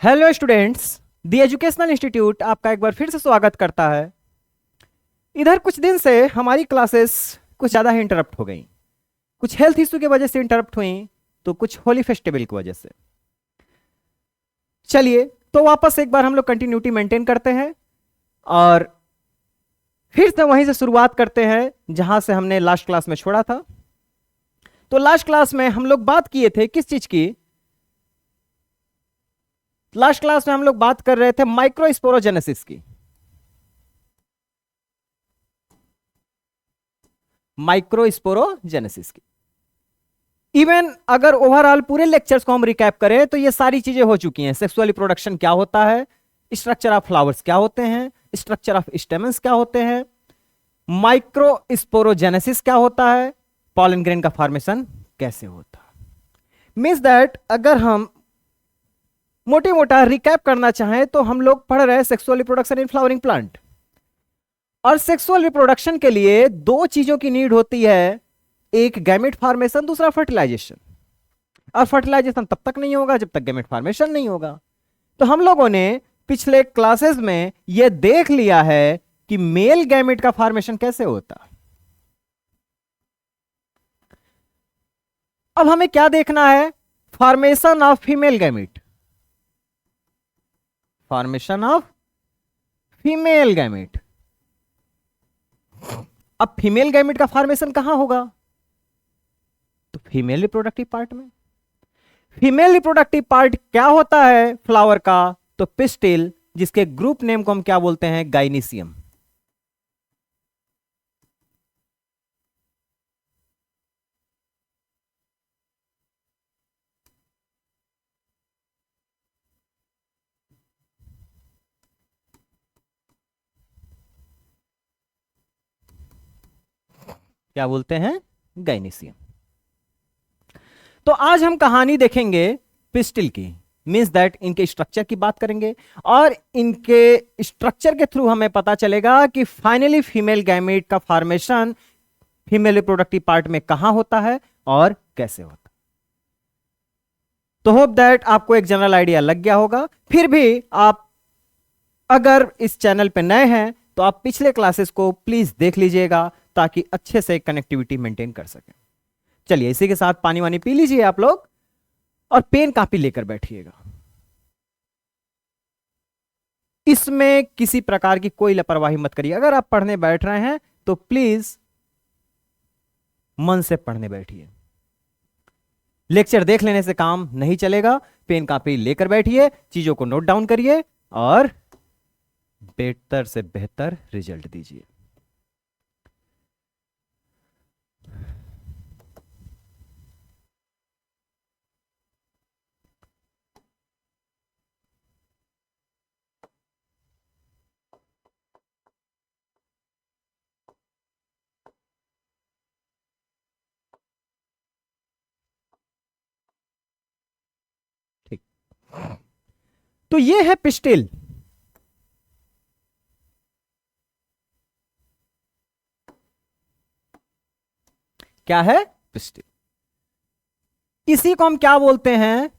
Hello students, the educational institute आपका एक बार फिर से स्वागत करता है। इधर कुछ दिन से हमारी क्लासेस कुछ ज़्यादा ही इंटरप्ट हो गई। कुछ हेल्थ इशू की वजह से इंटरप्ट हुई, तो कुछ होली फेस्टिवल की वजह से। चलिए तो वापस एक बार हम लोग कंटिन्यूटी मेंटेन करते हैं और फिर से वहीं से शुरुआत करते हैं जहां से हमने लास्ट क्लास में छोड़ा था। तो लास्ट क्लास में हम लोग बात किए थे किस चीज की? लास्ट क्लास में हम लोग बात कर रहे थे माइक्रोस्पोरोजेनेसिस की। माइक्रोस्पोरोजेनेसिस की इवन अगर ओवरऑल पूरे लेक्चर्स को हम रिकैप करें तो ये सारी चीजें हो चुकी हैं। सेक्सुअल रिप्रोडक्शन क्या होता है, स्ट्रक्चर ऑफ फ्लावर्स क्या होते हैं, स्ट्रक्चर ऑफ स्टेमन्स क्या होते हैं, माइक्रोस्पोरोजेनेसिस क्या होता है, पॉलन ग्रेन का फॉर्मेशन कैसे होता है। मींस दैट अगर हम मोटे मोटा रिकैप करना चाहें तो हम लोग पढ़ रहे हैं sexual reproduction in flowering plant. और सेक्सुअल रिप्रोडक्शन के लिए दो चीजों की नीड होती है, एक गैमेट फॉर्मेशन, दूसरा फर्टिलाइजेशन। और फर्टिलाइजेशन तब तक नहीं होगा जब तक गैमेट फॉर्मेशन नहीं होगा। तो हम लोगों ने पिछले क्लासेस में यह देख लिया है कि मेल गैमेट का फॉर्मेशन कैसे होता। अब हमें क्या देखना है? Formation of female gamete. Formation of female gamete. अब फीमेल गैमेट का फॉर्मेशन कहां होगा? तो फीमेल रिप्रोडक्टिव पार्ट में। फीमेल रिप्रोडक्टिव पार्ट क्या होता है फ्लावर का? तो पिस्टिल, जिसके ग्रुप नेम को हम क्या बोलते हैं? गाइनीसियम। क्या बोलते हैं? गाइनीसियम। तो आज हम कहानी देखेंगे पिस्टिल की। मीन्स दैट इनके स्ट्रक्चर की बात करेंगे और इनके स्ट्रक्चर के थ्रू हमें पता चलेगा कि फाइनली फीमेल गैमेट का फॉर्मेशन फीमेल रिप्रोडक्टिव पार्ट में कहां होता है और कैसे होता है। तो होप दैट आपको एक जनरल आइडिया लग गया होगा। फिर भी आप अगर इस चैनल पे नए हैं तो आप पिछले क्लासेस को प्लीज देख लीजिएगा ताकि अच्छे से कनेक्टिविटी मेंटेन कर सकें। चलिए इसी के साथ पानी वानी पी लीजिए आप लोग और पेन कापी लेकर बैठिएगा। इसमें किसी प्रकार की कोई लापरवाही मत करिए। अगर आप पढ़ने बैठ रहे हैं तो प्लीज मन से पढ़ने बैठिए। लेक्चर देख लेने से काम नहीं चलेगा। पेन कापी लेकर बैठिए, चीजों को नोट डाउन करिए और बेहतर से बेहतर रिजल्ट दीजिए। ठीक, तो ये है पिस्टिल। क्या है? पिस्टिल। इसी को हम क्या बोलते हैं?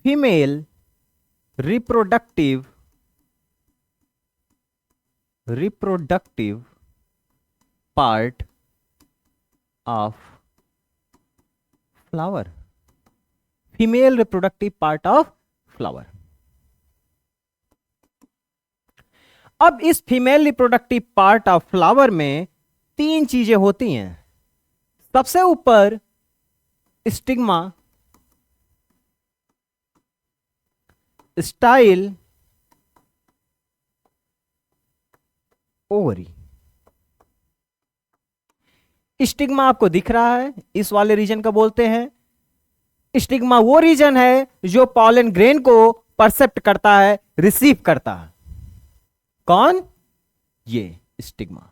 Female reproductive part of flower. Female reproductive part of flower. अब इस female reproductive part of flower में तीन चीजें होती हैं। सबसे ऊपर स्टिग्मा, स्टाइल, ओवरी। स्टिग्मा आपको दिख रहा है, इस वाले रीजन का बोलते हैं। स्टिग्मा वो रीजन है जो पॉलन ग्रेन को परसेप्ट करता है, रिसीव करता है। कौन? ये स्टिग्मा।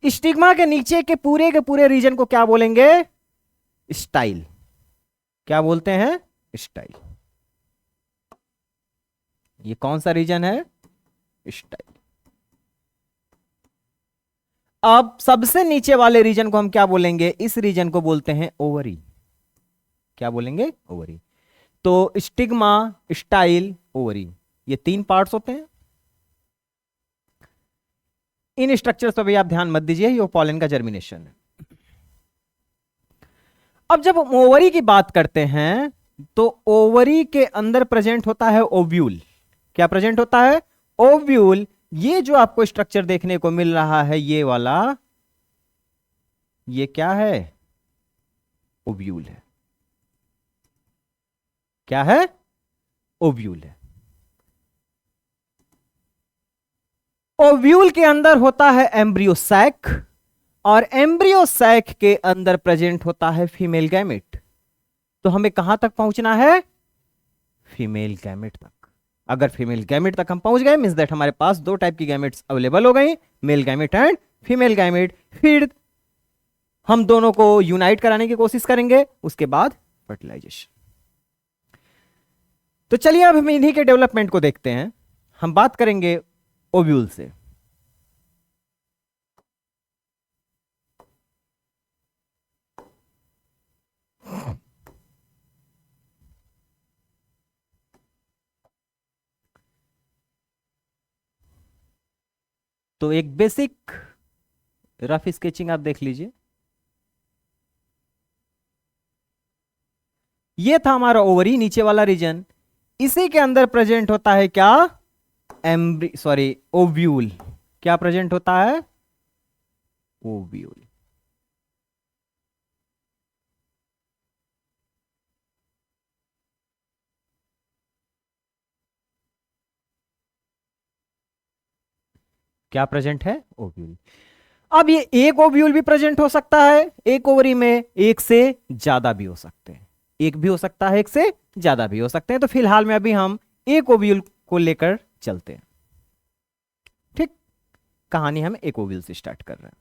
स्टिग्मा के नीचे के पूरे रीजन को क्या बोलेंगे? स्टाइल। क्या बोलते हैं? स्टाइल। ये कौन सा रीजन है? स्टाइल। अब सबसे नीचे वाले रीजन को हम क्या बोलेंगे? इस रीजन को बोलते हैं ओवरी। क्या बोलेंगे? ओवरी। तो स्टिग्मा, स्टाइल, ओवरी, ये 3 पार्ट्स होते हैं। इन स्ट्रक्चर्स पर भी आप ध्यान मत दीजिए, ये पॉलन का जर्मिनेशन है। अब जब हम ओवरी की बात करते हैं तो ओवरी के अंदर प्रेजेंट होता है ओव्यूल। क्या प्रेजेंट होता है? ओव्यूल। ये जो आपको स्ट्रक्चर देखने को मिल रहा है, ये वाला, ये क्या है? ओव्यूल है। क्या है? ओव्यूल है। ओव्यूल के अंदर होता है एम्ब्रियो सैक, और एम्ब्रियो सैक के अंदर प्रेजेंट होता है फीमेल गैमेट। तो हमें कहां तक पहुंचना है? फीमेल गैमेट तक। अगर फीमेल गैमेट तक हम पहुंच गए, मींस दैट हमारे पास 2 टाइप की गैमेट्स अवेलेबल हो गई, male gamete and female gamete. फिर हम दोनों को यूनाइट कराने की कोशिश करेंगे, उसके बाद फर्टिलाइजेशन। तो चलिए अब हम इन्हीं के डेवलपमेंट को देखते हैं। हम बात करेंगे ओव्यूल से। तो एक बेसिक रफ स्केचिंग आप देख लीजिए। ये था हमारा ओवरी, नीचे वाला रीजन। इसी के अंदर प्रेजेंट होता है क्या? ओव्यूल। क्या प्रेजेंट होता है? ओव्यूल। क्या प्रेजेंट है? ओव्यूल। अब ये एक ओव्यूल भी प्रेजेंट हो सकता है, एक ओवरी में एक से ज्यादा भी हो सकते हैं। एक भी हो सकता है, एक से ज्यादा भी हो सकते हैं। तो फिलहाल में अभी हम एक ओव्यूल को लेकर चलते हैं। ठीक, कहानी हम एक ओव्यूल से स्टार्ट कर रहे हैं।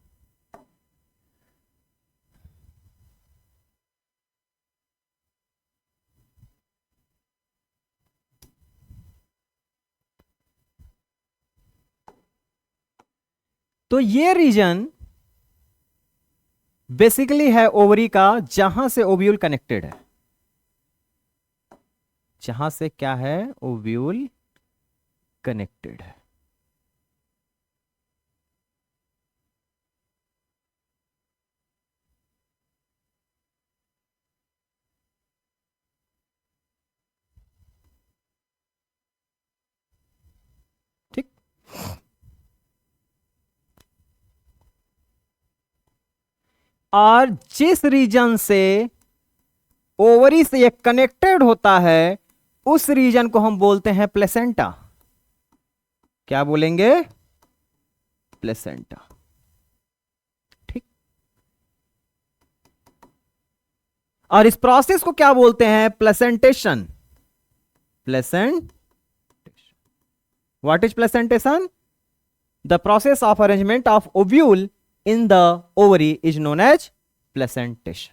तो ये रीजन बेसिकली है ओवरी का, जहां से ओव्यूल कनेक्टेड है। जहां से क्या है? ओव्यूल कनेक्टेड है। ठीक, और जिस रीजन से ओवरी से ये कनेक्टेड होता है, उस रीजन को हम बोलते हैं प्लेसेंटा। क्या बोलेंगे? प्लेसेंटा। ठीक, और इस प्रोसेस को क्या बोलते हैं? Placentation. Placentation. What is placentation? The process of arrangement of ovule in the ovary is known as placentation.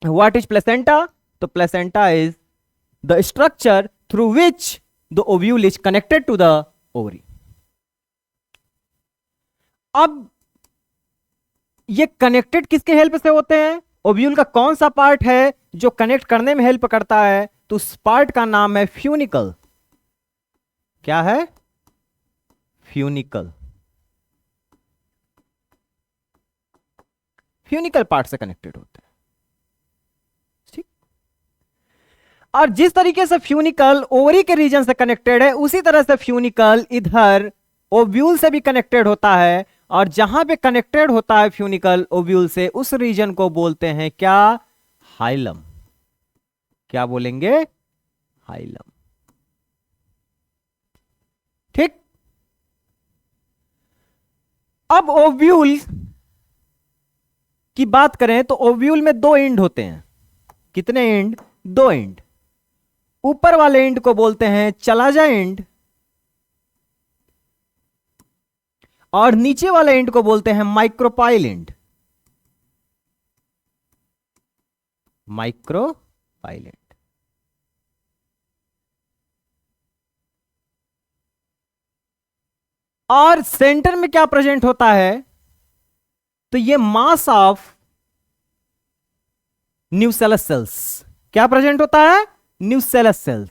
What is placenta? So placenta is the structure through which the ovule is connected to the ovary. अब ये connected किसके help से होते हैं? Ovule का कौन सा part है जो कनेक्ट करने में हेल्प करता है? तो उस पार्ट का नाम है फ्यूनिकल। क्या है? फ्यूनिकल। फ्यूनिकल पार्ट से कनेक्टेड होते हैं। ठीक, और जिस तरीके से फ्यूनिकल ओवरी के रीजन से कनेक्टेड है, उसी तरह से फ्यूनिकल इधर ओव्यूल से भी कनेक्टेड होता है। और जहां पे कनेक्टेड होता है फ्यूनिकल ओव्यूल से, उस रीजन को बोलते हैं क्या? हाइलम। क्या बोलेंगे? हाइलम। ठीक, अब ओव्यूल की बात करें तो ओव्यूल में 2 एंड होते हैं। कितने एंड? 2 एंड। ऊपर वाले एंड को बोलते हैं चलाजा एंड, और नीचे वाले एंड को बोलते हैं माइक्रोपाइल एंड। Micropyle end. और सेंटर में क्या प्रेजेंट होता है? तो ये मास ऑफ न्यूसेलस सेल्स। क्या प्रेजेंट होता है? Nucellus cells.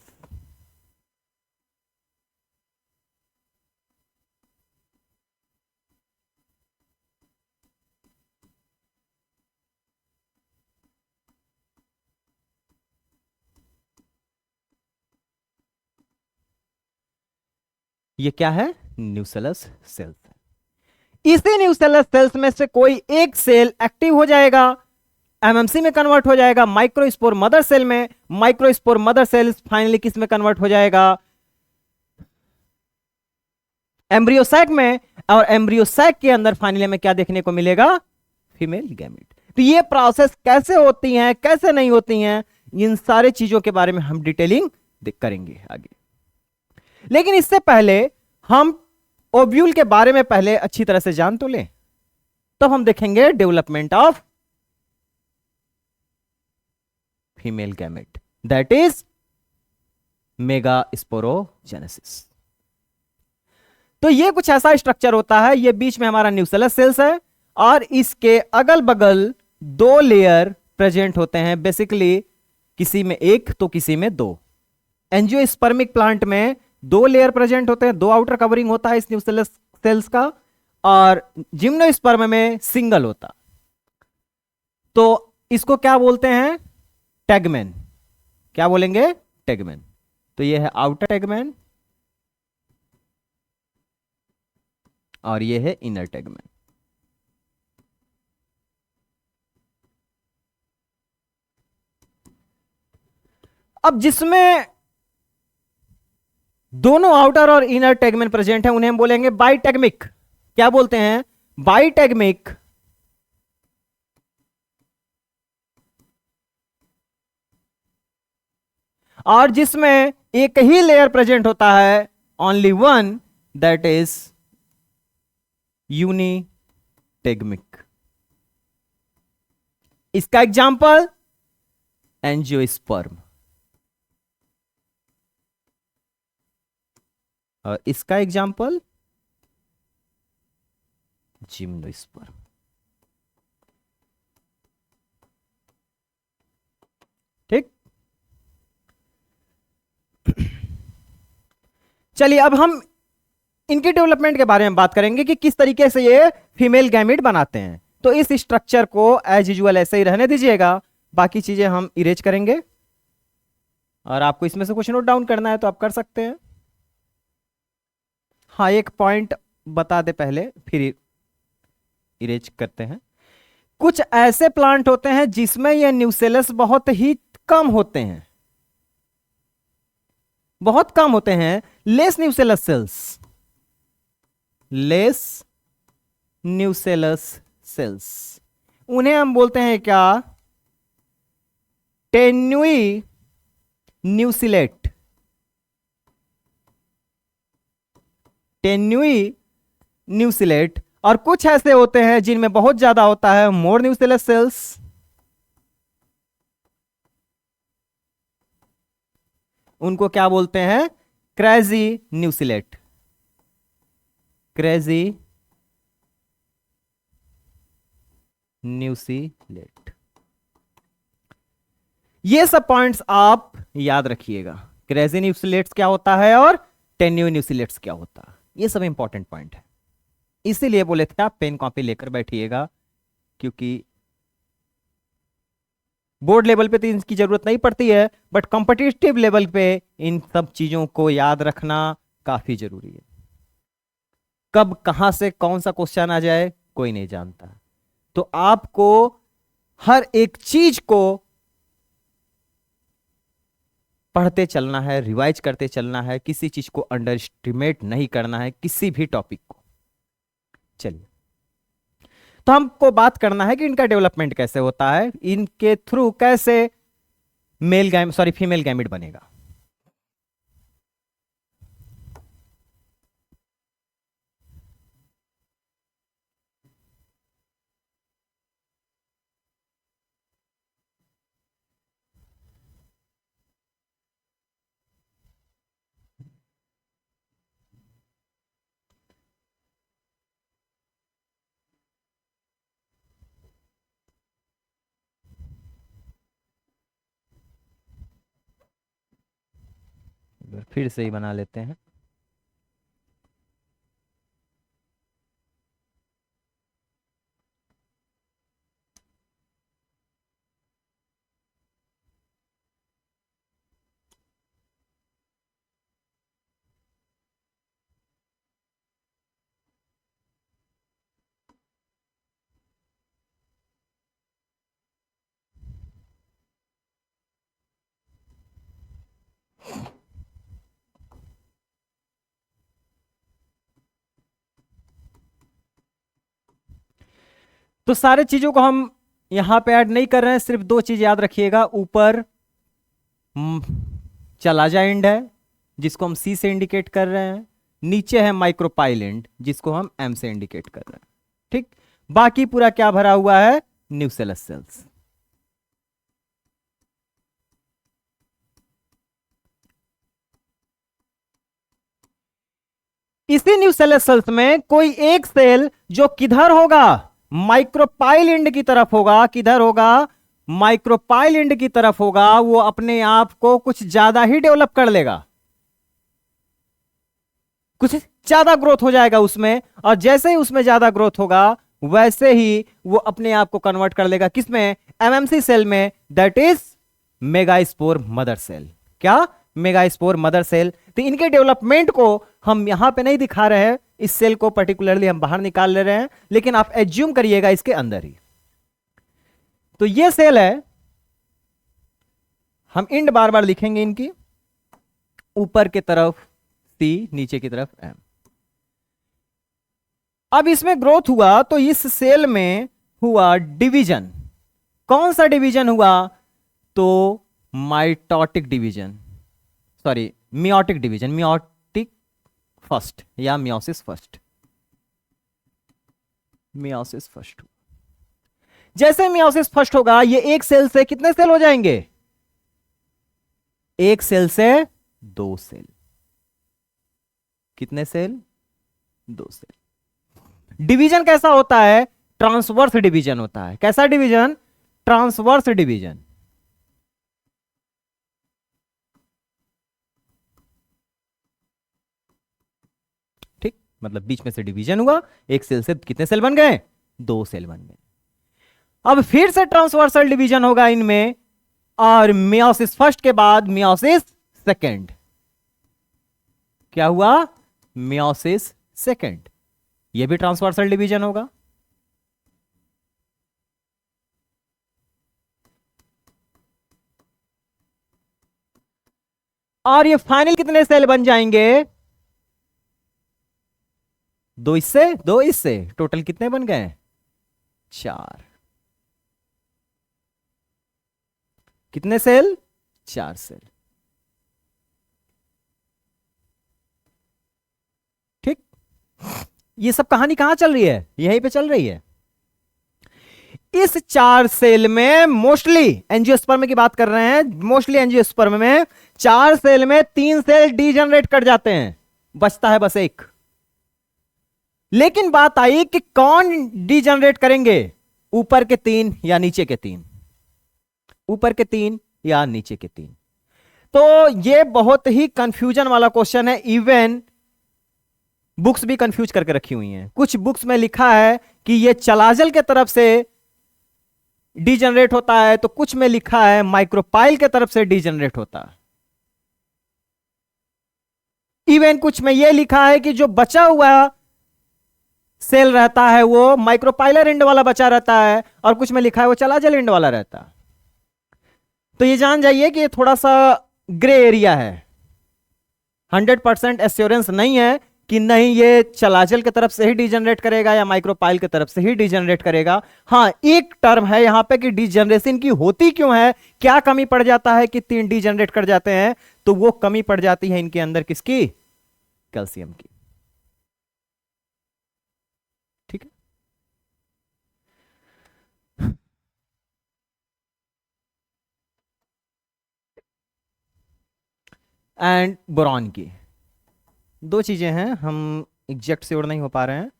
ये क्या है? Nucellus cells. इसी न्यूसेलस सेल्स में से कोई एक सेल एक्टिव हो जाएगा, एमएमसी में कन्वर्ट हो जाएगा, माइक्रोस्पोर मदर सेल में, माइक्रोस्पोर मदर सेल फाइनली किस में कन्वर्ट हो जाएगा? एम्ब्रियोसैक में, और एम्ब्रियोसैक के अंदर फाइनली में क्या देखने को मिलेगा? Female gamete. तो ये प्रोसेस कैसे होती हैं, कैसे नहीं होती हैं, इन सारे चीजों के बारे में हम डिटेलिंग करेंगे आगे। लेकिन इससे पहले हम ओव्यूल के बारे में पहले अच्छी तरह से जान तो लें, तब हम देखेंगे development of female gamete, that is megasporogenesis. तो ये कुछ ऐसा स्ट्रक्चर होता है, ये बीच में हमारा न्यूसेलस सेल्स है और इसके अगल बगल दो लेयर प्रेजेंट होते हैं, बेसिकली किसी में एक तो किसी में दो। एंजियोस्पर्मिक प्लांट में दो लेयर प्रेजेंट होते हैं, दो आउटर कवरिंग होता है इस न्यूसेलस सेल्स का, और जिम्नोस्पर्म में सिंगल होता। तो इसको क्या बोलते हैं? टैगमेन। क्या बोलेंगे? टैगमेन। तो ये है आउटर टैगमेन और ये है इनर टैगमेन। अब जिसमें दोनों आउटर और इनर टैगमेन प्रेजेंट है उन्हें हम बोलेंगे बाइटैगमिक। क्या बोलते हैं? बाइटैगमिक। और जिसमें एक ही लेयर प्रेजेंट होता है, ओनली वन, दैट इज यूनिटैगमिक। इसका एग्जांपल एंजियोस्पर्म, और इसका एग्जांपल जिम्नोस्पर्म। ठीक। चलिए अब हम इनके डेवलपमेंट के बारे में बात करेंगे कि किस तरीके से ये फीमेल गैमेट बनाते हैं। तो इस स्ट्रक्चर को एज यूजुअल ऐसे ही रहने दीजिएगा, बाकी चीजें हम इरेज करेंगे, और आपको इसमें से कुछ नोट डाउन करना है तो आप कर सकते हैं। हाँ, एक पॉइंट बता दे पहले, फिर इरेज करते हैं। कुछ ऐसे प्लांट होते हैं जिसमें ये न्यूसेलस बहुत ही कम होते हैं, बहुत कम होते हैं, less nucellus cells, less nucellus cells. उन्हें हम बोलते हैं क्या? टेन्यूई न्यूसिलेट। टेन्यूई न्यूसिलेट। और कुछ ऐसे होते हैं जिनमें बहुत ज्यादा होता है, मोर न्यूसेलस सेल्स। उनको क्या बोलते हैं? क्रेजी न्यूसिलेट। क्रेजी न्यूसिलेट। ये सब पॉइंट्स आप याद रखिएगा, क्रेजी न्यूसिलेट्स क्या होता है और टेन्यू न्यूसिलेट्स क्या होता है, ये सब इंपॉर्टेंट पॉइंट है। इसीलिए बोले थे आप पेन कॉपी लेकर बैठिएगा, क्योंकि बोर्ड लेवल पे तो इनकी जरूरत नहीं पड़ती है, बट कॉम्पिटिटिव लेवल पे इन सब चीजों को याद रखना काफी जरूरी है। कब कहां से कौन सा क्वेश्चन आ जाए कोई नहीं जानता, तो आपको हर एक चीज को पढ़ते चलना है, रिवाइज करते चलना है, किसी चीज को अंडर एस्टिमेट नहीं करना है, किसी भी टॉपिक को। चलिए, तो हमको बात करना है कि इनका डेवलपमेंट कैसे होता है, इनके थ्रू कैसे फीमेल गैमिट बनेगा। फिर से ही बना लेते हैं। तो सारे चीजों को हम यहां पे ऐड नहीं कर रहे हैं, सिर्फ दो चीज याद रखिएगा। ऊपर चलाजा एंड है जिसको हम सी से इंडिकेट कर रहे हैं, नीचे है माइक्रोपाइल एंड जिसको हम एम से इंडिकेट कर रहे हैं। ठीक, बाकी पूरा क्या भरा हुआ है? Nucellus cells. इसी न्यूसेलस सेल्स में कोई एक सेल जो किधर होगा? माइक्रोपाइल एंड की तरफ होगा। किधर होगा? माइक्रोपाइल एंड की तरफ होगा। वो अपने आप को कुछ ज्यादा ही डेवलप कर लेगा, कुछ ज्यादा ग्रोथ हो जाएगा उसमें, और जैसे ही उसमें ज्यादा ग्रोथ होगा वैसे ही वो अपने आप को कन्वर्ट कर लेगा किसमें? एमएमसी सेल में, that is megaspore mother cell. क्या? Megaspore mother cell. तो इनके डेवलपमेंट को हम यहां पे नहीं दिखा रहे हैं, इस सेल को पर्टिकुलरली हम बाहर निकाल ले रहे हैं, लेकिन आप एज्यूम करिएगा इसके अंदर ही। तो ये सेल है, हम इंड बार बार लिखेंगे इनकी, ऊपर की तरफ सी, नीचे की तरफ एम। अब इसमें ग्रोथ हुआ तो इस सेल में हुआ डिवीजन। कौन सा डिवीजन हुआ? तो mitotic division, sorry meiotic division, meiotic first या मियोसिस फर्स्ट, मियोसिस फर्स्ट। जैसे मियोसिस फर्स्ट होगा ये एक सेल से कितने सेल हो जाएंगे? एक सेल से दो सेल। कितने सेल? दो सेल। डिवीजन कैसा होता है? ट्रांसवर्स डिवीजन होता है। कैसा डिवीजन? Transverse division. ठीक, मतलब बीच में से डिवीजन हुआ, एक सेल से कितने सेल बन गए? दो सेल बन गए। अब फिर से ट्रांसवर्सल डिवीजन होगा इनमें, और मियोसिस फर्स्ट के बाद मियोसिस सेकेंड। क्या हुआ? Meiosis second. यह भी ट्रांसवर्सल डिवीजन होगा। और ये फाइनल कितने सेल बन जाएंगे? दो इससे, दो इससे, टोटल कितने बन गए? चार। कितने सेल? चार सेल। ठीक, ये सब कहानी कहां चल रही है? यहीं पे चल रही है। इस चार सेल में मोस्टली एंजियोस्पर्म की बात कर रहे हैं, मोस्टली एंजियोस्पर्म में चार सेल में तीन सेल डीजनरेट कर जाते हैं, बचता है बस एक। लेकिन बात आई कि कौन डीजनरेट करेंगे? ऊपर के तीन या नीचे के तीन? ऊपर के तीन या नीचे के तीन? तो यह बहुत ही कंफ्यूजन वाला क्वेश्चन है। इवन बुक्स भी कंफ्यूज करके रखी हुई हैं। कुछ बुक्स में लिखा है कि यह चलाजल के तरफ से डीजनरेट होता है, तो कुछ में लिखा है माइक्रोपाइल के तरफ से डीजनरेट होता है। इवन कुछ में यह लिखा है कि जो बचा हुआ सेल रहता है वो माइक्रोपाइलर एंड वाला बचा रहता है, और कुछ में लिखा है वो चलाजल एंड वाला रहता है। तो ये जान जाइए कि ये थोड़ा सा ग्रे एरिया है। 100% एश्योरेंस नहीं है कि नहीं ये चलाजल की तरफ से ही डीजनरेट करेगा या माइक्रोपाइल की तरफ से ही डीजनरेट करेगा। हाँ, एक टर्म है यहां पे कि डीजनरेशन की होती क्यों है, क्या कमी पड़ जाता है कि तीन डीजनरेट कर जाते हैं? तो वो कमी पड़ जाती है इनके अंदर किसकी? कैल्शियम की। ठीक है। एंड बोरॉन की दो चीजें हैं, हम एग्जैक्ट श्योर नहीं हो पा रहे हैं।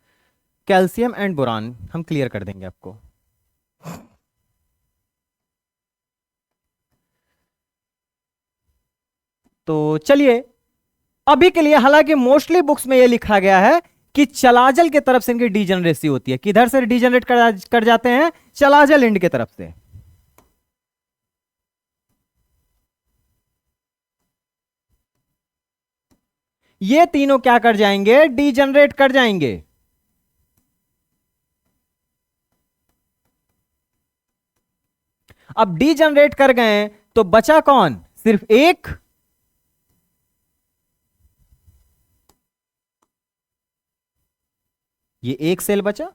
कैल्शियम एंड बोरॉन हम क्लियर कर देंगे आपको। तो चलिए अभी के लिए, हालांकि मोस्टली बुक्स में यह लिखा गया है कि चलाजल के तरफ से इनकी डीजनरेसी होती है। किधर से डीजनरेट कर जाते हैं? चलाजल एंड के तरफ से। ये तीनों क्या कर जाएंगे? डीजनरेट कर जाएंगे। अब डीजनरेट कर गए तो बचा कौन? सिर्फ एक। ये एक सेल बचा।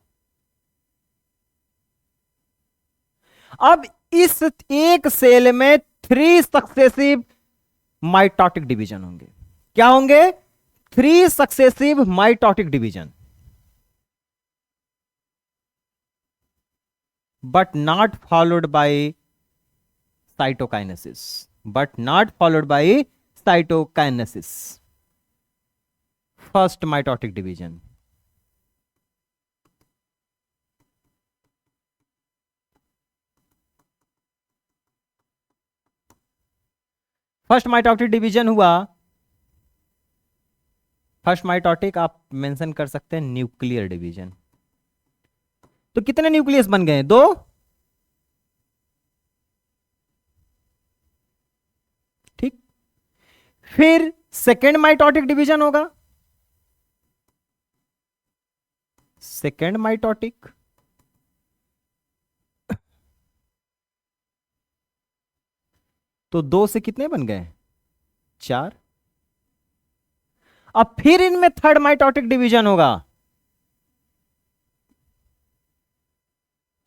अब इस एक सेल में 3 सक्सेसिव माइटोटिक डिवीजन होंगे। क्या होंगे? 3 successive mitotic division, but not followed by cytokinesis. But not followed by cytokinesis. First mitotic division. First mitotic division हुआ। फर्स्ट माइटोटिक आप मेंशन कर सकते हैं न्यूक्लियर डिवीजन। तो कितने न्यूक्लियस बन गए? 2। ठीक। फिर सेकेंड माइटोटिक डिवीजन होगा। सेकेंड माइटोटिक, तो 2 से कितने बन गए? 4। अब फिर इनमें थर्ड माइटोटिक डिवीजन होगा,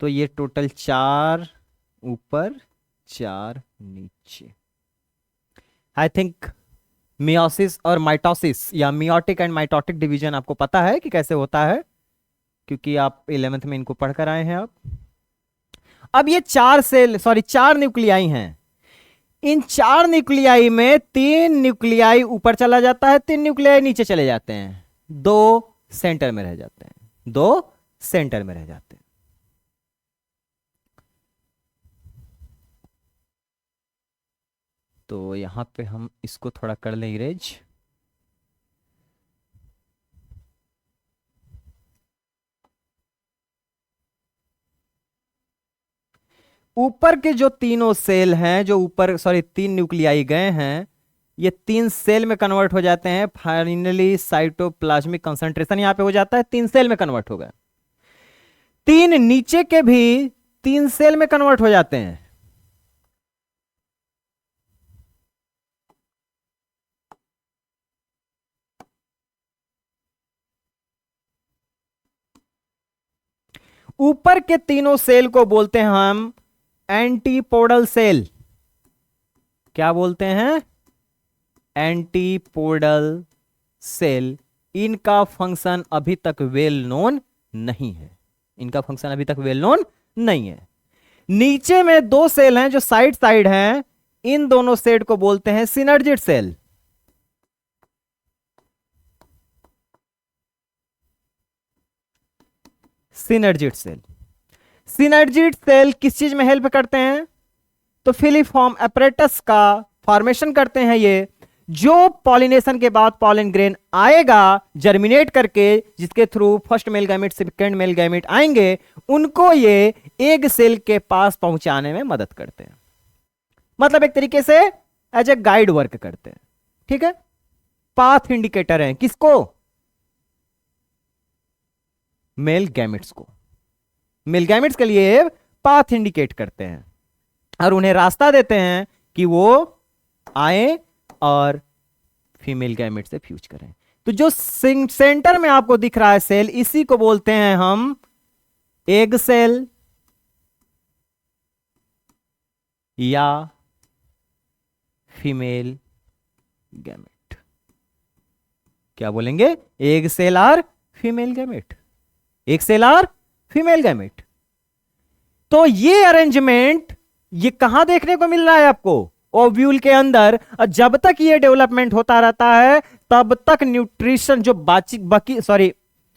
तो ये टोटल 4 ऊपर 4 नीचे। आई थिंक मियोसिस और माइटोसिस या मियोटिक एंड माइटोटिक डिवीजन आपको पता है कि कैसे होता है, क्योंकि आप 11th में इनको पढ़कर आए हैं। अब ये 4 न्यूक्लियाई हैं। इन 4 न्यूक्लियाई में 3 न्यूक्लियाई ऊपर चला जाता है, 3 न्यूक्लियाई नीचे चले जाते हैं, 2 सेंटर में रह जाते हैं, 2 सेंटर में रह जाते हैं। तो यहां पे हम इसको थोड़ा कर लें इरेज। ऊपर के जो तीनों सेल हैं, जो ऊपर 3 न्यूक्लियाई गए हैं, ये 3 सेल में कन्वर्ट हो जाते हैं। फाइनली साइटोप्लाज्मिक कंसंट्रेशन यहां पे हो जाता है, 3 सेल में कन्वर्ट हो गए। 3 नीचे के भी 3 सेल में कन्वर्ट हो जाते हैं। ऊपर के तीनों सेल को बोलते हैं हम एंटीपोडल सेल। क्या बोलते हैं? Antipodal cell. इनका फंक्शन अभी तक वेल नोन नहीं है। इनका फंक्शन अभी तक वेल नोन नहीं है। नीचे में 2 सेल हैं जो साइड साइड हैं, इन दोनों सेल को बोलते हैं synergid cell. Synergid cell. Synergid cell किस चीज में हेल्प करते हैं? तो फिलीफॉर्म एपरेटस का फॉर्मेशन करते हैं ये, जो पॉलिनेशन के बाद पॉलन ग्रेन आएगा जर्मिनेट करके, जिसके through first male gamete second male gamete आएंगे, उनको ये एग सेल के पास पहुंचाने में मदद करते हैं। मतलब एक तरीके से एज ए गाइड वर्क करते हैं। ठीक है, पाथ इंडिकेटर है किसको? मेल गैमेट्स को। मेल गैमेट्स के लिए पाथ इंडिकेट करते हैं और उन्हें रास्ता देते हैं कि वो आए और फीमेल गैमेट से फ्यूज करें। तो जो सेंटर में आपको दिख रहा है सेल, इसी को बोलते हैं हम एग सेल या फीमेल गैमेट। क्या बोलेंगे? एग सेल और फीमेल गैमेट। एक सेल और फीमेल गैमेट। तो ये अरेंजमेंट ये कहां देखने को मिल रहा है आपको? ओव्यूल के अंदर। और जब तक ये डेवलपमेंट होता रहता है तब तक न्यूट्रिशन जो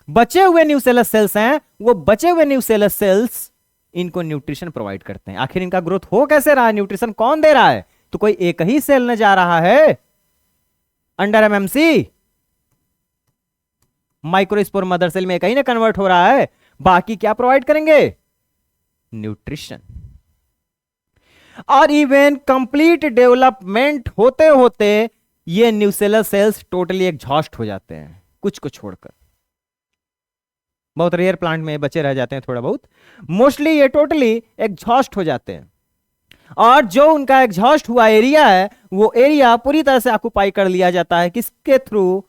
बचे हुए न्यूसेलस सेल्स हैं, वो बचे हुए न्यूसेलस सेल्स इनको न्यूट्रिशन प्रोवाइड करते हैं। आखिर इनका ग्रोथ हो कैसे रहा है? न्यूट्रिशन कौन दे रहा है? तो कोई एक ही सेल न जा रहा है, under MMC microspore mother cell में कहीं ना कन्वर्ट हो रहा है, बाकी क्या प्रोवाइड करेंगे? न्यूट्रिशन। और इवन कंप्लीट डेवलपमेंट होते होते ये न्यूसेलर सेल्स टोटली एग्जॉस्ट हो जाते हैं, कुछ को छोड़कर। बहुत रेयर प्लांट में बचे रह जाते हैं थोड़ा बहुत, मोस्टली ये टोटली एग्जॉस्ट हो जाते हैं। और जो उनका एग्जॉस्ट हुआ एरिया है, वो एरिया पूरी तरह से ऑक्युपाई कर लिया जाता है किसके थ्रू?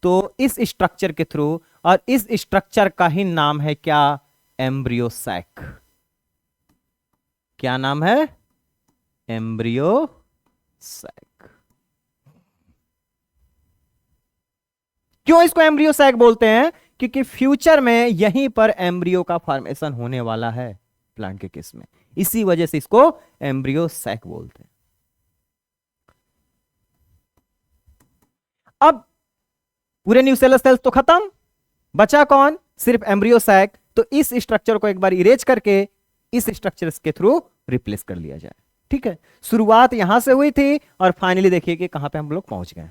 तो इस स्ट्रक्चर के थ्रू। और इस स्ट्रक्चर का ही नाम है क्या? Embryo sac. क्या नाम है? Embryo sac. क्यों इसको एम्ब्रियो सैक बोलते हैं? क्योंकि फ्यूचर में यहीं पर एम्ब्रियो का फॉर्मेशन होने वाला है प्लांट के केस में, इसी वजह से इसको एम्ब्रियो सैक बोलते हैं। अब पूरे न्यूसेलर सेल्स तो खत्म, बचा कौन? सिर्फ एम्ब्रियो सैक। तो इस स्ट्रक्चर को एक बार इरेज करके इस स्ट्रक्चर के थ्रू रिप्लेस कर लिया जाए। ठीक है, शुरुआत यहां से हुई थी और फाइनली देखिए कि कहां पे हम लोग पहुंच गए।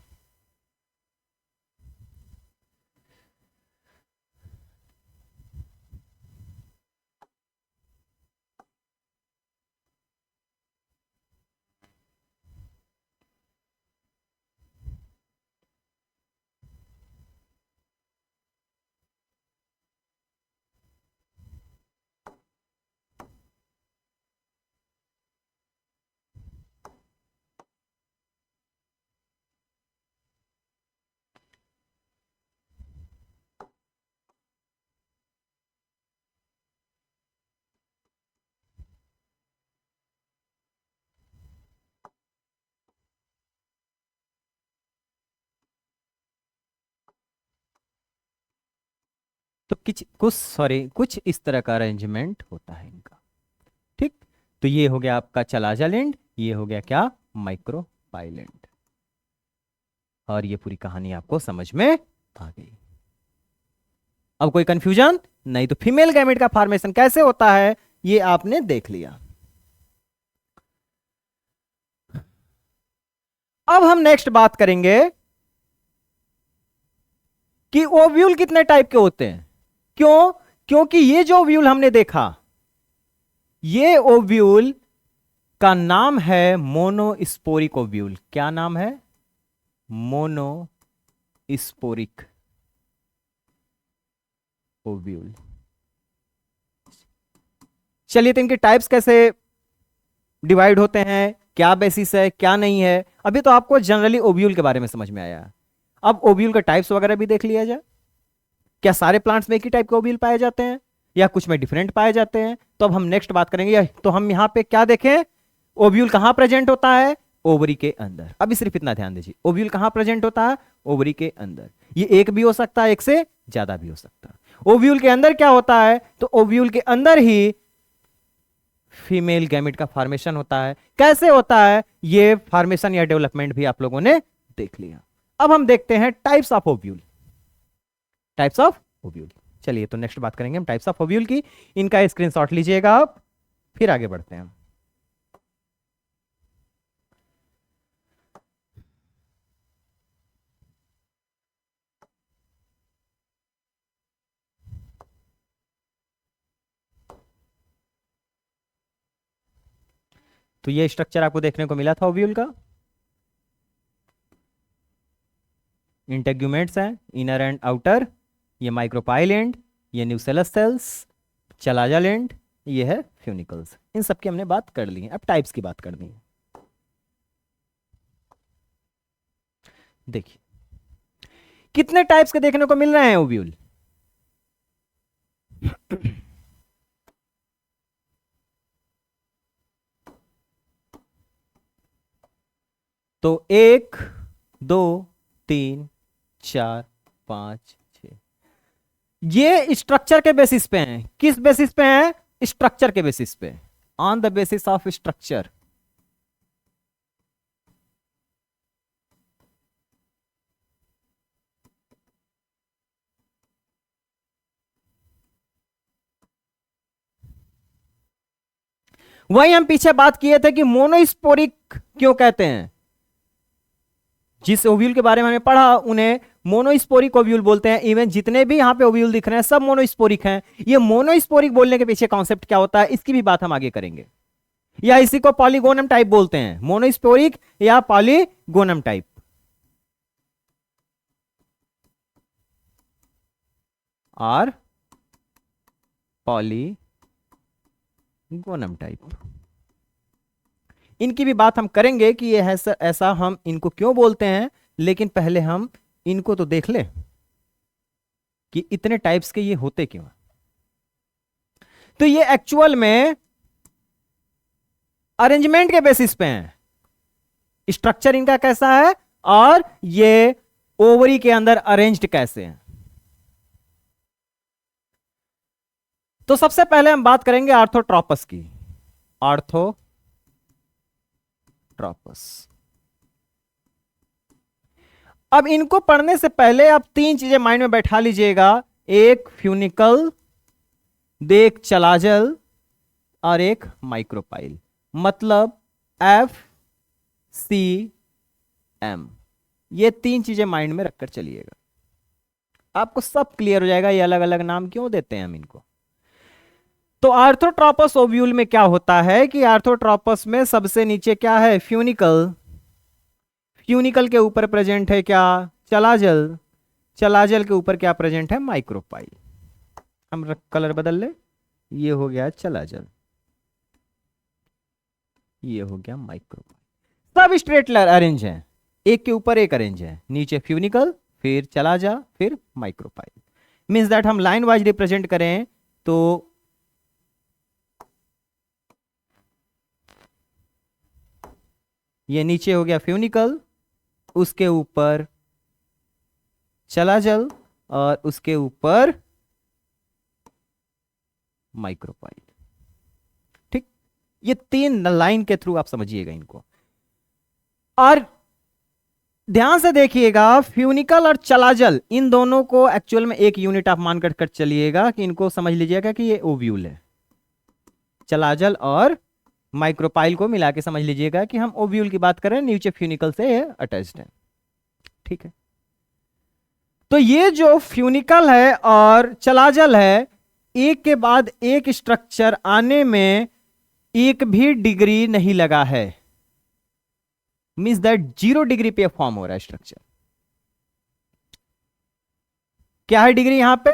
तो कुछ इस तरह का अरेंजमेंट होता है इनका। ठीक, तो ये हो गया आपका चलाजा लैंड, ये हो गया क्या? माइक्रोपाइलैंड। और ये पूरी कहानी आपको समझ में आ गई। अब कोई कंफ्यूजन नहीं? तो फीमेल गैमेट का फॉर्मेशन कैसे होता है ये आपने देख लिया। अब हम नेक्स्ट बात करेंगे कि ओव्यूल कितने टाइप के होते हैं। क्यों? क्योंकि ये जो ओव्यूल हमने देखा, ये ओव्यूल का नाम है मोनोस्पोरिक ओव्यूल। क्या नाम है? Monosporic ovule. चलिए, तो इनके टाइप्स कैसे डिवाइड होते हैं, क्या बेसिस है क्या नहीं है, अभी तो आपको जनरली ओव्यूल के बारे में समझ में आया। अब ओव्यूल के टाइप्स वगैरह भी देख लिया जाए। क्या सारे प्लांट्स में एक ही टाइप के ओव्यूल पाए जाते हैं या कुछ में डिफरेंट पाए जाते हैं? तो अब हम नेक्स्ट बात करेंगे। तो हम यहां पे क्या देखें? ओव्यूल कहां प्रेजेंट होता है? ओवरी के अंदर। अभी सिर्फ इतना ध्यान दीजिए, ओव्यूल कहां प्रेजेंट होता है? ओवरी के अंदर। ये एक भी हो सकता है, एक से ज्यादा भी हो सकता है। ओव्यूल के अंदर क्या होता है? तो ओव्यूल के अंदर ही फीमेल गैमेट का फॉर्मेशन होता है। कैसे होता है ये फॉर्मेशन या डेवलपमेंट भी आप लोगों ने देख लिया। अब हम देखते हैं types of ovule. Types of ovule, चलिए तो नेक्स्ट बात करेंगे हम टाइप्स ऑफ ओव्यूल की। इनका स्क्रीनशॉट लीजिएगा आप, फिर आगे बढ़ते हैं। तो ये स्ट्रक्चर आपको देखने को मिला था ओव्यूल का। इंटेग्यूमेंट्स हैं, इनर एंड आउटर। ये माइक्रोपाइलैंड, ये न्यूसेलस सेल्स, चलाजा लैंड, ये है फ्यूनिकल्स। इन सब की हमने बात कर ली है, अब टाइप्स की बात करनी है। देखिए कितने टाइप्स के देखने को मिल रहे हैं ओव्यूल। तो 1 2 3 4 5 6, ये स्ट्रक्चर के बेसिस पे हैं। किस बेसिस पे हैं? स्ट्रक्चर के बेसिस पे, on the basis of structure. वही हम पीछे बात किए थे कि मोनोस्पोरिक क्यों कहते हैं। जिस ओव्यूल के बारे में हमने पढ़ा उन्हें मोनोस्पोरिक ओव्यूल बोलते हैं। इवन जितने भी यहां पे ओव्यूल दिख रहे हैं सब मोनोस्पोरिक हैं। ये मोनोस्पोरिक बोलने के पीछे कॉन्सेप्ट क्या होता है इसकी भी बात हम आगे करेंगे। या इसी को पॉलीगोनम टाइप बोलते हैं, मोनोस्पोरिक या पॉलीगोनम टाइप। और पॉलीगोनम टाइप, इनकी भी बात हम करेंगे कि ये है ऐसा हम इनको क्यों बोलते हैं। लेकिन पहले हम इनको तो देख ले कि इतने टाइप्स के ये होते क्यों। तो ये एक्चुअल में अरेंजमेंट के बेसिस पे हैं, स्ट्रक्चर इनका कैसा है और ये ओवरी के अंदर अरेंज्ड कैसे हैं। तो सबसे पहले हम बात करेंगे आर्थोट्रोपस की। आर्थोट्रोपस, अब इनको पढ़ने से पहले आप तीन चीजें माइंड में बैठा लीजिएगा। एक फ्यूनिकल, एक चलाजल और एक माइक्रोपाइल, मतलब FCM। ये तीन चीजें माइंड में रखकर चलिएगा, आपको सब क्लियर हो जाएगा ये अलग अलग नाम क्यों देते हैं हम इनको। तो आर्थोट्रोपस ओव्यूल में क्या होता है कि आर्थोट्रोपस में सबसे नीचे क्या है, फ्यूनिकल। फ्यूनिकल के ऊपर प्रेजेंट है क्या, चलाजल। चलाजल के ऊपर क्या प्रेजेंट है, माइक्रोपाइल। हम कलर बदल ले, ये हो गया चलाजल, ये हो गया माइक्रोपाइल। सब स्ट्रेट अरेंज है, एक के ऊपर एक अरेंज है। नीचे फ्यूनिकल, फिर चलाजा, फिर माइक्रोपाइल। मींस दैट हम लाइन वाइज रिप्रेजेंट करें तो ये नीचे हो गया फ्यूनिकल, उसके ऊपर चलाजल और उसके ऊपर माइक्रोपाइल। ठीक, ये तीन लाइन के थ्रू आप समझिएगा इनको। और ध्यान से देखिएगा, फ्यूनिकल और चलाजल इन दोनों को एक्चुअल में एक यूनिट आप मानकर कर चलिएगा कि इनको समझ लीजिएगा कि ये ओव्यूल है। चलाजल और माइक्रोपाइल को मिला के समझ लीजिएगा कि हम ओव्यूल की बात कर रहे हैं, नीचे फ्यूनिकल से अटैच्ड है। ठीक है, तो ये जो फ्यूनिकल है और चलाजल है, एक के बाद एक स्ट्रक्चर आने में एक भी डिग्री नहीं लगा है। मींस दैट 0 डिग्री पे फॉर्म हो रहा है स्ट्रक्चर। क्या है डिग्री यहां पे,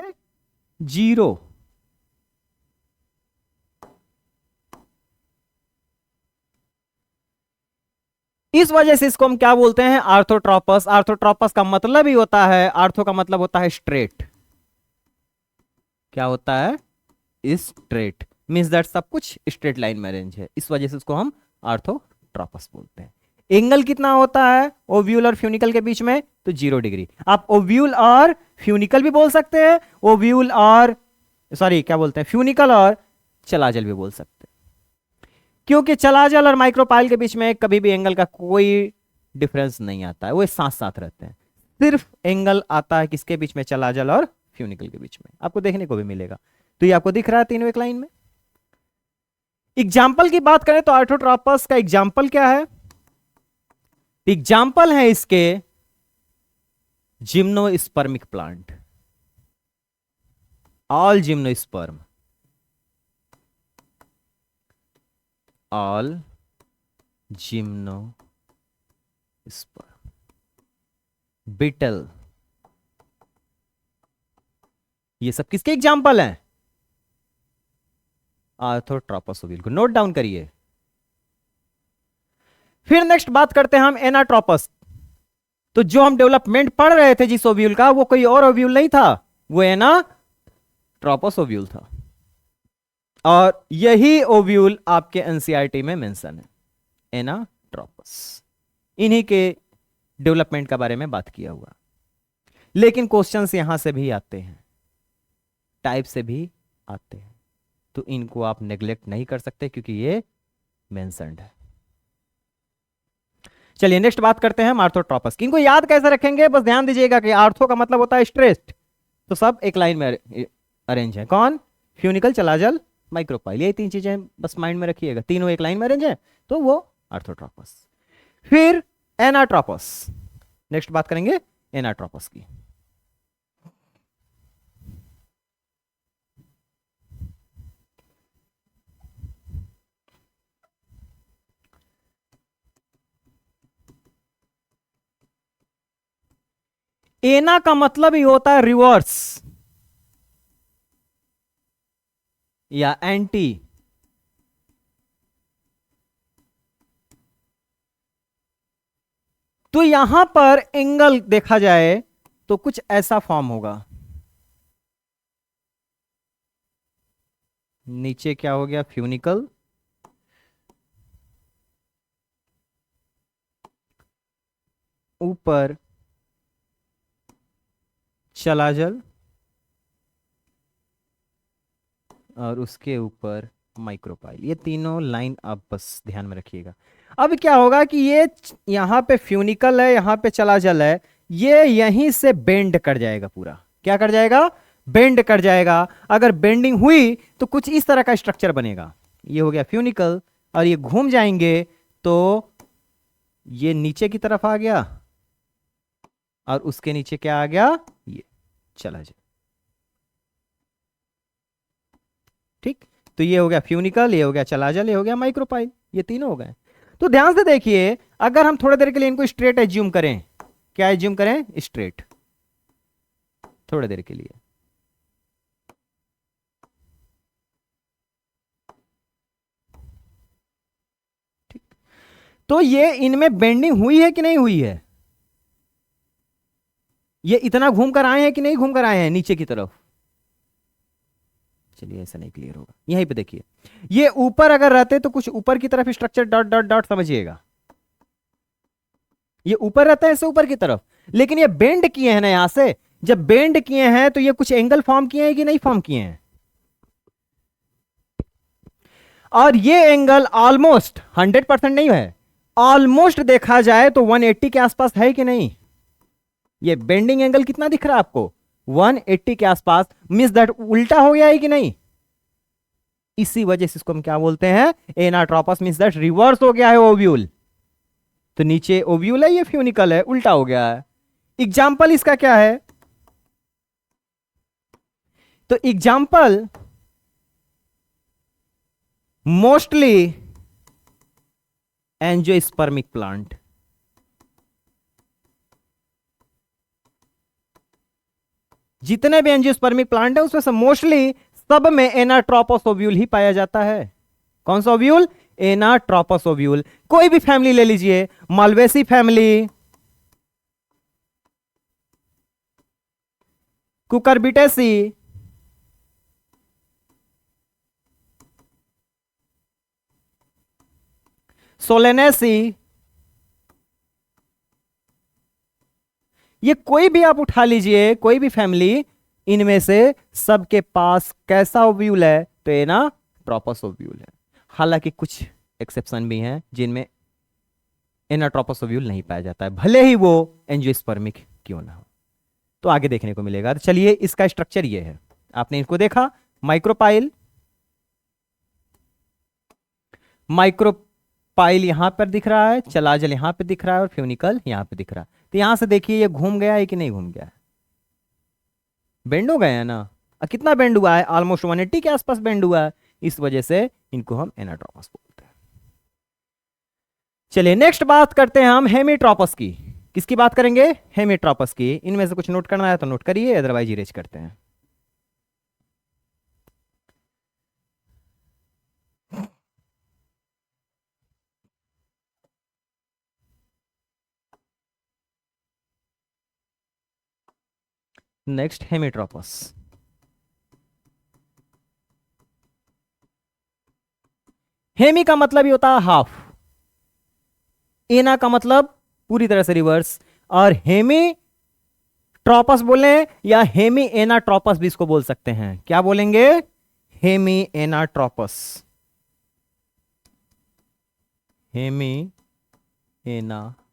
0। इस वजह से इसको हम क्या बोलते हैं, आर्थोट्रोपस। आर्थोट्रोपस का मतलब ही होता है, आर्थो का मतलब होता है स्ट्रेट। क्या होता है, स्ट्रेट। मींस दैट सब कुछ स्ट्रेट लाइन में अरेंज है, इस वजह से इसको हम आर्थोट्रोपस बोलते हैं। एंगल कितना होता है ओव्यूल और फ्यूनिकल के बीच में, तो 0 डिग्री। आप ओव्यूल और फ्यूनिकल भी बोल सकते हैं, ओव्यूल और क्या बोलते हैं, फ्यूनिकल और चलाजल भी बोल सकते हैं, क्योंकि चलाजल और माइक्रोपाइल के बीच में कभी भी एंगल का कोई डिफरेंस नहीं आता है, वो साथ साथ रहते हैं। सिर्फ एंगल आता है किसके बीच में, चलाजल और फ्यूनिकल के बीच में, आपको देखने को भी मिलेगा। तो ये आपको दिख रहा है तीनों एक लाइन में। एग्जाम्पल की बात करें तो आर्थोट्रोपस का एग्जाम्पल क्या है, एग्जाम्पल है इसके gymnospermic plant, all gymnosperm, all gymnosperm, betel, ये सब किसके एग्जाम्पल हैं, आर्थोट्रोपस ओव्यूल को नोट डाउन करिए। फिर नेक्स्ट बात करते हैं हम एनाट्रोपस। तो जो हम डेवलपमेंट पढ़ रहे थे जिस ओव्यूल का, वो कोई और ओव्यूल नहीं था, वो एनाट्रोपस ओव्यूल था। और यही ओव्यूल आपके एनसीईआरटी में मेंशन है, एनाट्रोपस। इन्हीं के डेवलपमेंट के बारे में बात किया हुआ। लेकिन क्वेश्चंस यहां से भी आते हैं, टाइप से भी आते हैं, तो इनको आप नेग्लेक्ट नहीं कर सकते क्योंकि ये मेंशन्ड है। चलिए नेक्स्ट बात करते हैं हम आर्थोट्रोपस की। इनको याद कैसे रखेंगे, बस ध्यान दीजिएगा कि आर्थो का मतलब होता है स्ट्रेट, तो सब एक लाइन में अरेंज है। कौन, फ्यूनिकल, चलाजल, माइक्रोपाइल, ये तीन चीजें बस माइंड में रखिएगा, तीनों एक लाइन में अरेंज है, तो वो आर्थोट्रोपस। फिर एनाट्रोपस, नेक्स्ट बात करेंगे एनाट्रोपस की। एना का मतलब ही होता है रिवर्स या एंटी। तो यहां पर एंगल देखा जाए तो कुछ ऐसा फॉर्म होगा। नीचे क्या हो गया, फ्यूनिकल, ऊपर चलाजल, और उसके ऊपर माइक्रोपाइल। ये तीनों लाइन आप बस ध्यान में रखिएगा। अब क्या होगा कि ये यहां पे फ्यूनिकल है, यहां पे चलाजल है, ये यहीं से बेंड कर जाएगा पूरा। क्या कर जाएगा, बेंड कर जाएगा। अगर बेंडिंग हुई तो कुछ इस तरह का स्ट्रक्चर बनेगा। ये हो गया फ्यूनिकल, और ये घूम जाएंगे तो ये नीचे की तरफ आ गया, और उसके नीचे क्या आ गया, ये चलाजल। ठीक, तो ये हो गया फ्यूनिकल, ये हो गया चलाजल, ये हो गया माइक्रोपाइल, ये तीनों हो गए। तो ध्यान से देखिए, अगर हम थोड़ी देर के लिए इनको स्ट्रेट एज्यूम करें, क्या एज्यूम करें, स्ट्रेट, थोड़ी देर के लिए। ठीक, तो ये इनमें बेंडिंग हुई है कि नहीं हुई है, ये इतना घूम कर आए हैं कि नहीं घूम कर आए हैं नीचे की तरफ। चलिए ऐसा नहीं क्लियर होगा, यहीं पे देखिए, ये ऊपर अगर रहते तो कुछ ऊपर की तरफ स्ट्रक्चर डॉट डॉट डॉट समझिएगा, ये ऊपर रहता है ऐसे ऊपर की तरफ, लेकिन ये बेंड किए हैं ना यहां से। जब बेंड किए हैं तो ये कुछ एंगल फॉर्म किए हैं कि नहीं फॉर्म किए हैं, और ये एंगल ऑलमोस्ट 100% नहीं है, ऑलमोस्ट देखा जाए तो 180 के आसपास है कि नहीं। ये बेंडिंग एंगल कितना दिख रहा है आपको, 180 के आसपास, मींस दैट उल्टा हो गया है कि नहीं। इसी वजह से इसको हम क्या बोलते हैं, एनाट्रोपस, मींस दैट रिवर्स हो गया है ओव्यूल। तो नीचे ओव्यूल है, ये फ्यूनिकल है, उल्टा हो गया है। एग्जाम्पल इसका क्या है, तो एग्जाम्पल मोस्टली एंजियोस्पर्मिक प्लांट। जितने भी एंजियोस्पर्मिक प्लांट है उसमें से मोस्टली सब में एनाट्रोपस ओव्यूल ही पाया जाता है। कौन सा ओव्यूल, एनाट्रोपस ओव्यूल। कोई भी फैमिली ले लीजिए, मालवेसी फैमिली, कुकरबिटेसी, सोलेनेसी, ये कोई भी आप उठा लीजिए, कोई भी फैमिली, इनमें से सबके पास कैसा ओव्यूल है, तो एनाट्रोपस ओव्यूल है। हालांकि कुछ एक्सेप्शन भी हैं जिनमें एनाट्रोपस ओव्यूल नहीं पाया जाता है, भले ही वो एंजियोस्पर्मिक क्यों ना हो। तो आगे देखने को मिलेगा। तो चलिए, इसका स्ट्रक्चर ये है, आपने इनको देखा, माइक्रोपाइल, माइक्रोपाइल यहां पर दिख रहा है, चलाजल यहां पे दिख रहा है, और फ्यूनिकल यहां पे दिख रहा है। तो यहां से देखिए ये घूम गया है कि नहीं घूम गया है, बेंड हो गए हैं ना। कितना बेंड हुआ है, ऑलमोस्ट 180 के आसपास बेंड हुआ है। इस वजह से इनको हम एनाट्रोपस बोलते हैं। चलिए नेक्स्ट बात करते हैं हम हेमीट्रोपस की। किसकी बात करेंगे, हेमीट्रोपस की। इनमें से कुछ नोट करना है तो नोट करिए, अदरवाइज इरेज करते हैं। नेक्स्ट हेमीट्रोपस। हेमी का मतलब ही होता है हाफ, एना का मतलब पूरी तरह से रिवर्स, और हेमी ट्रोपस बोले या हेमी एनाट्रोपस भी इसको बोल सकते हैं। क्या बोलेंगे, हेमी एनाट्रोपस, हेमी एनाट्रोपस।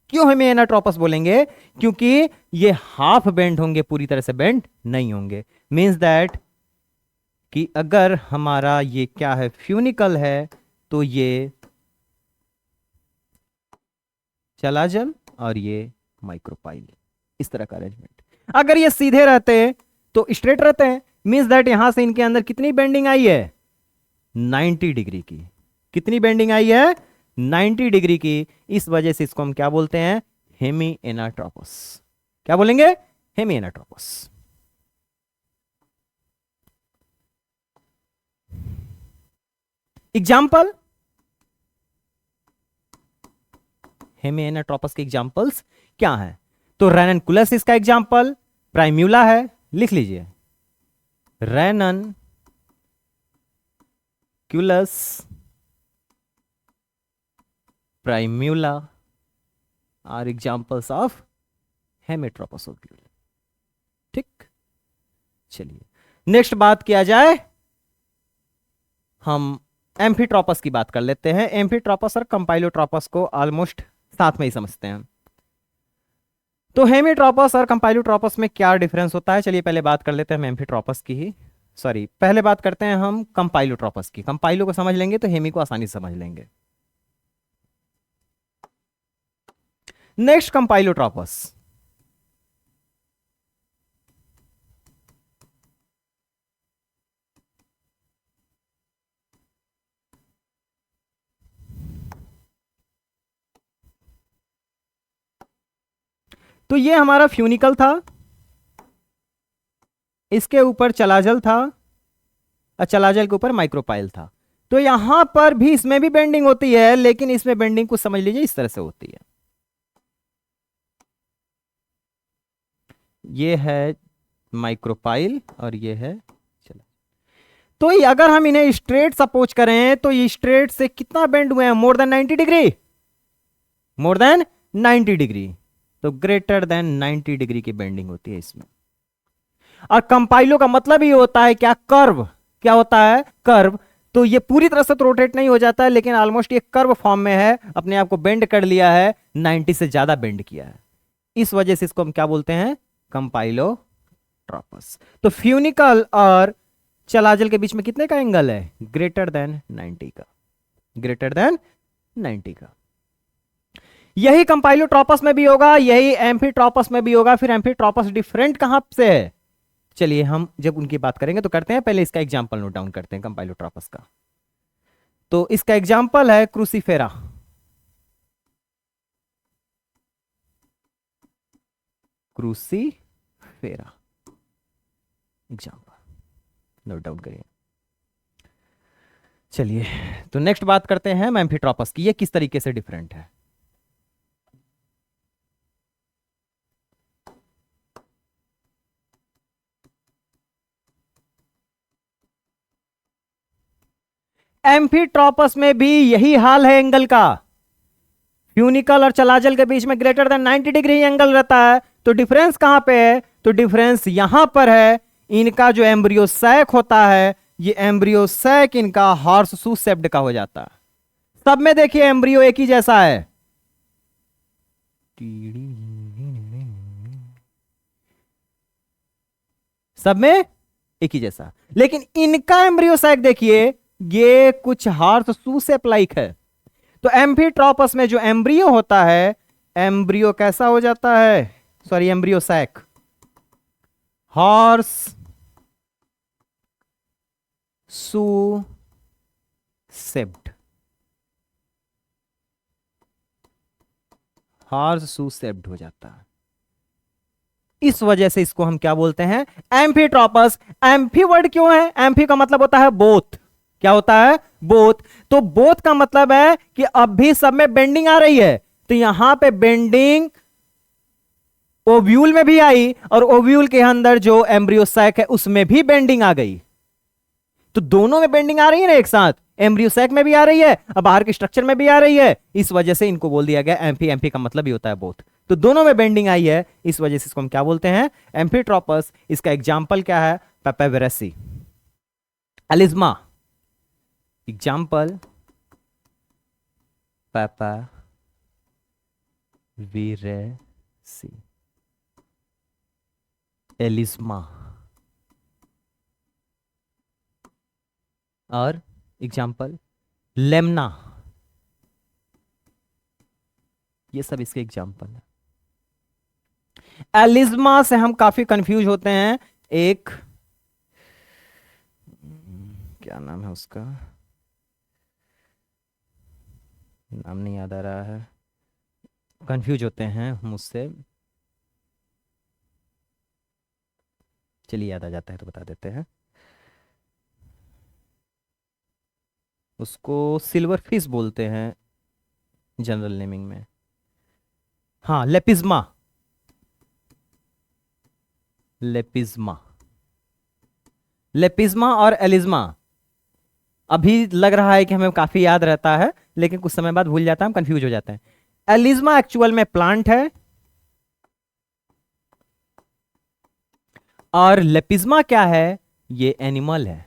क्यों हेमी एनाट्रोपस बोलेंगे, क्योंकि ये हाफ बेंड होंगे, पूरी तरह से बेंड नहीं होंगे। मींस दैट कि अगर हमारा ये क्या है, फ्यूनिकल है, तो ये चलाजल और ये माइक्रोपाइल, इस तरह का अरेंजमेंट। अगर ये सीधे रहते तो स्ट्रेट रहते हैं, मींस दैट यहां से इनके अंदर कितनी बेंडिंग आई है, 90 डिग्री की। कितनी बेंडिंग आई है, 90 डिग्री की। इस वजह से इसको हम क्या बोलते हैं, हेमी एनाट्रोपस। क्या बोलेंगे, hemi anatropous. Example, hemi anatropous के एग्जाम्पल्स क्या है, तो रेननकुलस इसका एग्जाम्पल, प्राइम्यूला है, लिख लीजिए रेननकुलस, प्राइम्यूला आर एग्जाम्पल्स ऑफ हेमेट्रोपस ओव्यूल। ठीक, चलिए नेक्स्ट बात किया जाए, हम एम्फीट्रोपस की बात कर लेते हैं। एम्फीट्रोपस और कंपाइलोट्रोपस को ऑलमोस्ट साथ में ही समझते हैं। तो हेमीट्रोपस और कंपाइलोट्रोपस में क्या डिफरेंस होता है, चलिए पहले बात कर लेते हैं हम एम्फीट्रोपस की ही, सॉरी पहले बात करते हैं हम कंपाइलोट्रोपस की। कंपाइलो को समझ लेंगे तो हेमी को आसानी से समझ लेंगे। नेक्स्ट कंपाइलोट्रोपस, तो ये हमारा फ्यूनिकल था, इसके ऊपर चलाजल था और चलाजल के ऊपर माइक्रोपाइल था। तो यहां पर भी इसमें भी बेंडिंग होती है, लेकिन इसमें बेंडिंग को समझ लीजिए इस तरह से होती है। ये है माइक्रोपाइल और ये है चला। तो ये अगर हम इन्हें स्ट्रेट सपोज करें तो ये स्ट्रेट से कितना बेंड हुए हैं, more than 90 degree, more than 90 degree. तो ग्रेटर देन 90 डिग्री की बेंडिंग होती है इसमें। और कंपाइलो का मतलब ही होता है क्या, कर्व। क्या होता है, कर्व। तो ये पूरी तरह से तो रोटेट नहीं हो जाता है, लेकिन ऑलमोस्ट ये कर्व फॉर्म में है, अपने आप को बेंड कर लिया है, 90 से ज्यादा बेंड किया है। इस वजह से इसको हम क्या बोलते हैं, कंपाइलोट्रोपस। तो फ्यूनिकल और चलाजल के बीच में कितने का एंगल है, ग्रेटर देन 90 का, ग्रेटर देन 90 का। यही कंपाइलोट्रोपस में भी होगा, यही एम्फीट्रोपस में भी होगा। फिर एम्फीट्रोपस डिफरेंट कहां से है, चलिए हम जब उनकी बात करेंगे तो करते हैं, पहले इसका एग्जांपल नोट डाउन करते हैं कंपाइलोट्रोपस का। तो इसका एग्जांपल है क्रूसीफेरा, क्रूसीफेरा एग्जांपल नोट डाउन करिए। चलिए तो नेक्स्ट बात करते हैं एम्फीट्रोपस की, ये किस तरीके से डिफरेंट है। एम्फीट्रोपस में भी यही हाल है एंगल का, फ्यूनिकल और चलाजल के बीच में ग्रेटर देन 90 डिग्री एंगल रहता है। तो डिफरेंस कहां पे है, तो डिफरेंस यहां पर है, इनका जो एम्ब्रियो सैक होता है, ये एम्ब्रियो सैक इनका हॉर्स शू शेप्ड का हो जाता है। सब में देखिए एम्ब्रियो एक ही जैसा है, सब में एक ही जैसा, लेकिन इनका एम्ब्रियो सैक देखिए, ये कुछ हॉर्स शू शेप लाइक है। तो एम्फीट्रोपस में जो एम्ब्रियो होता है, एम्ब्रियो कैसा हो जाता है, sorry embryo sac horseshoe shaped, horseshoe shaped हो जाता है। इस वजह से इसको हम क्या बोलते हैं, एम्फीट्रोपस। एम्फी वर्ड क्यों है, एम्फी का मतलब होता है बोथ। क्या होता है, बोथ। तो बोथ का मतलब है कि अब भी सब में बेंडिंग आ रही है। तो यहां पे बेंडिंग ओव्यूल में भी आई, और ओव्यूल के अंदर जो एम्ब्रियो सैक है उसमें भी बेंडिंग आ गई। तो दोनों में बेंडिंग आ रही है ना एक साथ, एम्ब्रियो सैक में भी आ रही है और बाहर के स्ट्रक्चर में भी आ रही है। इस वजह से इनको बोल दिया गया एम्फी। एम्फी का मतलब ही होता है बोथ। तो दोनों में बेंडिंग आई है, इस वजह से इसको हम क्या बोलते हैं, एम्फीट्रोपस। इसका एग्जाम्पल क्या है, पेपेवेरेसी, एलिज्मा। एग्जाम्पल पेपेवेरेसी, एलिज्मा। और एग्जाम्पल लेमना, ये सब इसके एग्जाम्पल है। एलिज्मा से हम काफी कंफ्यूज होते हैं। एक क्या नाम है उसका, नाम नहीं याद आ रहा है, कंफ्यूज होते हैं मुझसे। चलिए याद आ जाता है तो बता देते हैं। उसको सिल्वर फिश बोलते हैं जनरल नेमिंग में। हाँ, लेपिज्मा। लेपिज्मा, लेपिज्मा और एलिज्मा। अभी लग रहा है कि हमें काफी याद रहता है, लेकिन कुछ समय बाद भूल जाता है, हम कंफ्यूज हो जाते हैं। एलिज्मा एक्चुअल में प्लांट है, और लेपिज्मा क्या है, ये एनिमल है।